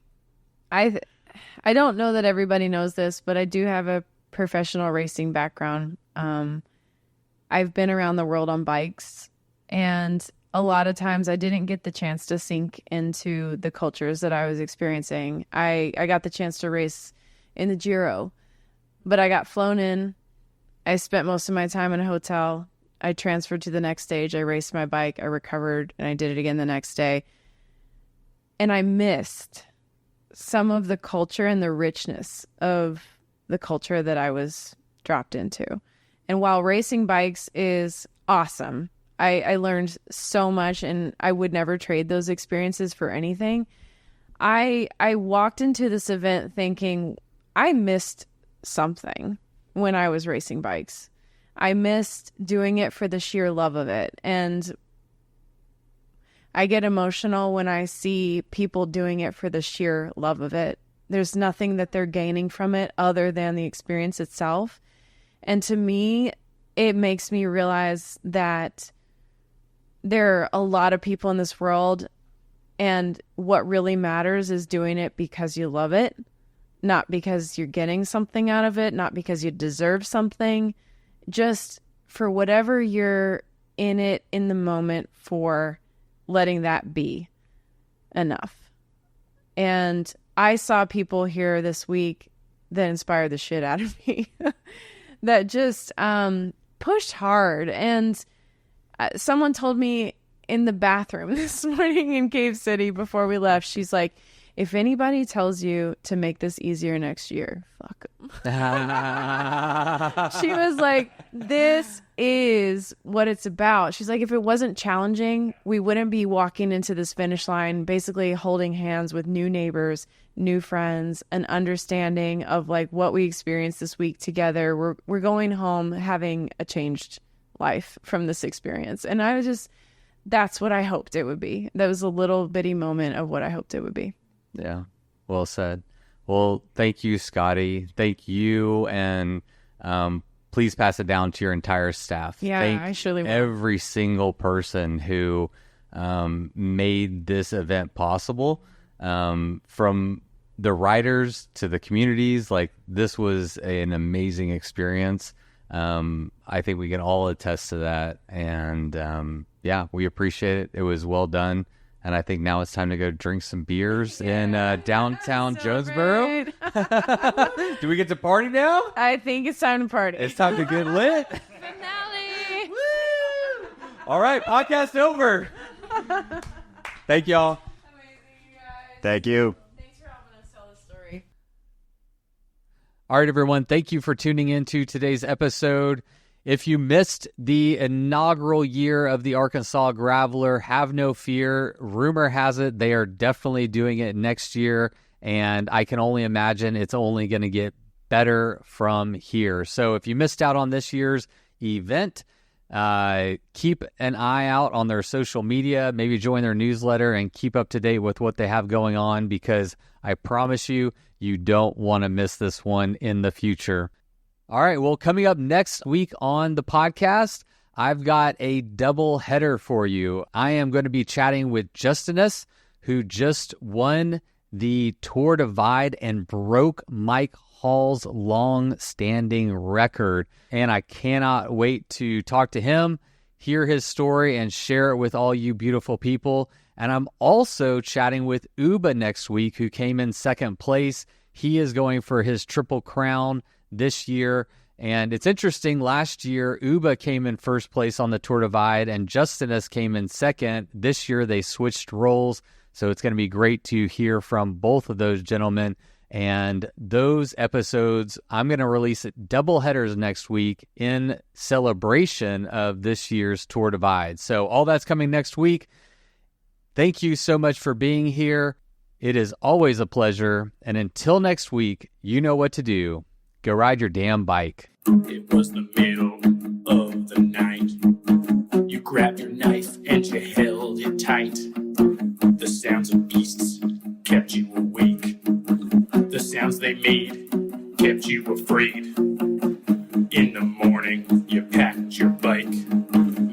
don't know that everybody knows this, but I do have a professional racing background. I've been around the world on bikes, and a lot of times I didn't get the chance to sink into the cultures that I was experiencing. I got the chance to race in the Giro, but I got flown in. I spent most of my time in a hotel. I transferred to the next stage. I raced my bike. I recovered, and I did it again the next day. And I missed some of the culture and the richness of the culture that I was dropped into. And while racing bikes is awesome, I learned so much, and I would never trade those experiences for anything. I walked into this event thinking I missed something when I was racing bikes. I missed doing it for the sheer love of it. And I get emotional when I see people doing it for the sheer love of it. There's nothing that they're gaining from it other than the experience itself. And to me, it makes me realize that there are a lot of people in this world, and what really matters is doing it because you love it, not because you're getting something out of it, not because you deserve something, just for whatever you're in it in the moment for, letting that be enough. And I saw people here this week that inspired the shit out of me that just pushed hard. And someone told me in the bathroom this morning in Cave City before we left, she's like, if anybody tells you to make this easier next year, fuck them. She was like, this is what it's about. She's like, if it wasn't challenging, we wouldn't be walking into this finish line, basically holding hands with new neighbors, new friends, an understanding of like what we experienced this week together. We're going home having a changed life from this experience. And I was just, that's what I hoped it would be. That was a little bitty moment of what I hoped it would be. Yeah, well said. Well, thank you, Scotty. Thank you, and please pass it down to your entire staff. Yeah, thank I surely will. every single person who made this event possible, from the riders to the communities. Like, this was an amazing experience. I think we can all attest to that, and yeah, we appreciate it. It was well done. And I think now it's time to go drink some beers in downtown Jonesboro. Do we get to party now? I think it's time to party. It's time to get lit. Finale. Woo! All right, podcast over. Thank y'all. Amazing, you guys. Thank you. Thanks for helping us tell this story. All right, everyone. Thank you for tuning in to today's episode. If you missed the inaugural year of the Arkansas Graveler, have no fear. Rumor has it they are definitely doing it next year, and I can only imagine it's only going to get better from here. So if you missed out on this year's event, keep an eye out on their social media, maybe join their newsletter, and keep up to date with what they have going on, because I promise you, you don't want to miss this one in the future. All right, well, coming up next week on the podcast, I've got a double header for you. I am going to be chatting with Justinus, who just won the Tour Divide and broke Mike Hall's long-standing record. And I cannot wait to talk to him, hear his story, and share it with all you beautiful people. And I'm also chatting with Uba next week, who came in second place. He is going for his Triple Crown this year. And it's interesting, last year Uba came in first place on the Tour Divide and Justinus came in second. This year they switched roles, so it's going to be great to hear from both of those gentlemen. And those episodes, I'm going to release double headers next week in celebration of this year's Tour Divide. So all that's coming next week. Thank you so much for being here. It is always a pleasure. And until next week, you know what to do. Go ride your damn bike. It was the middle of the night. You grabbed your knife and you held it tight. The sounds of beasts kept you awake. The sounds they made kept you afraid. In the morning, you packed your bike.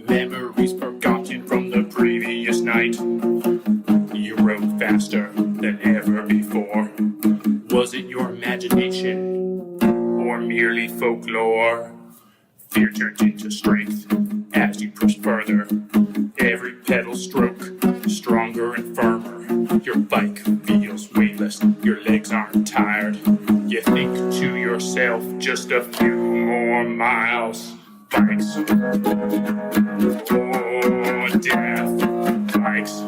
Memories forgotten from the previous night. You rode faster than ever before. Was it your imagination? Or merely folklore? Fear turned into strength as you pushed further. Every pedal stroke, stronger and firmer. Your bike feels weightless, your legs aren't tired. You think to yourself, just a few more miles. Bikes, oh, death, bikes.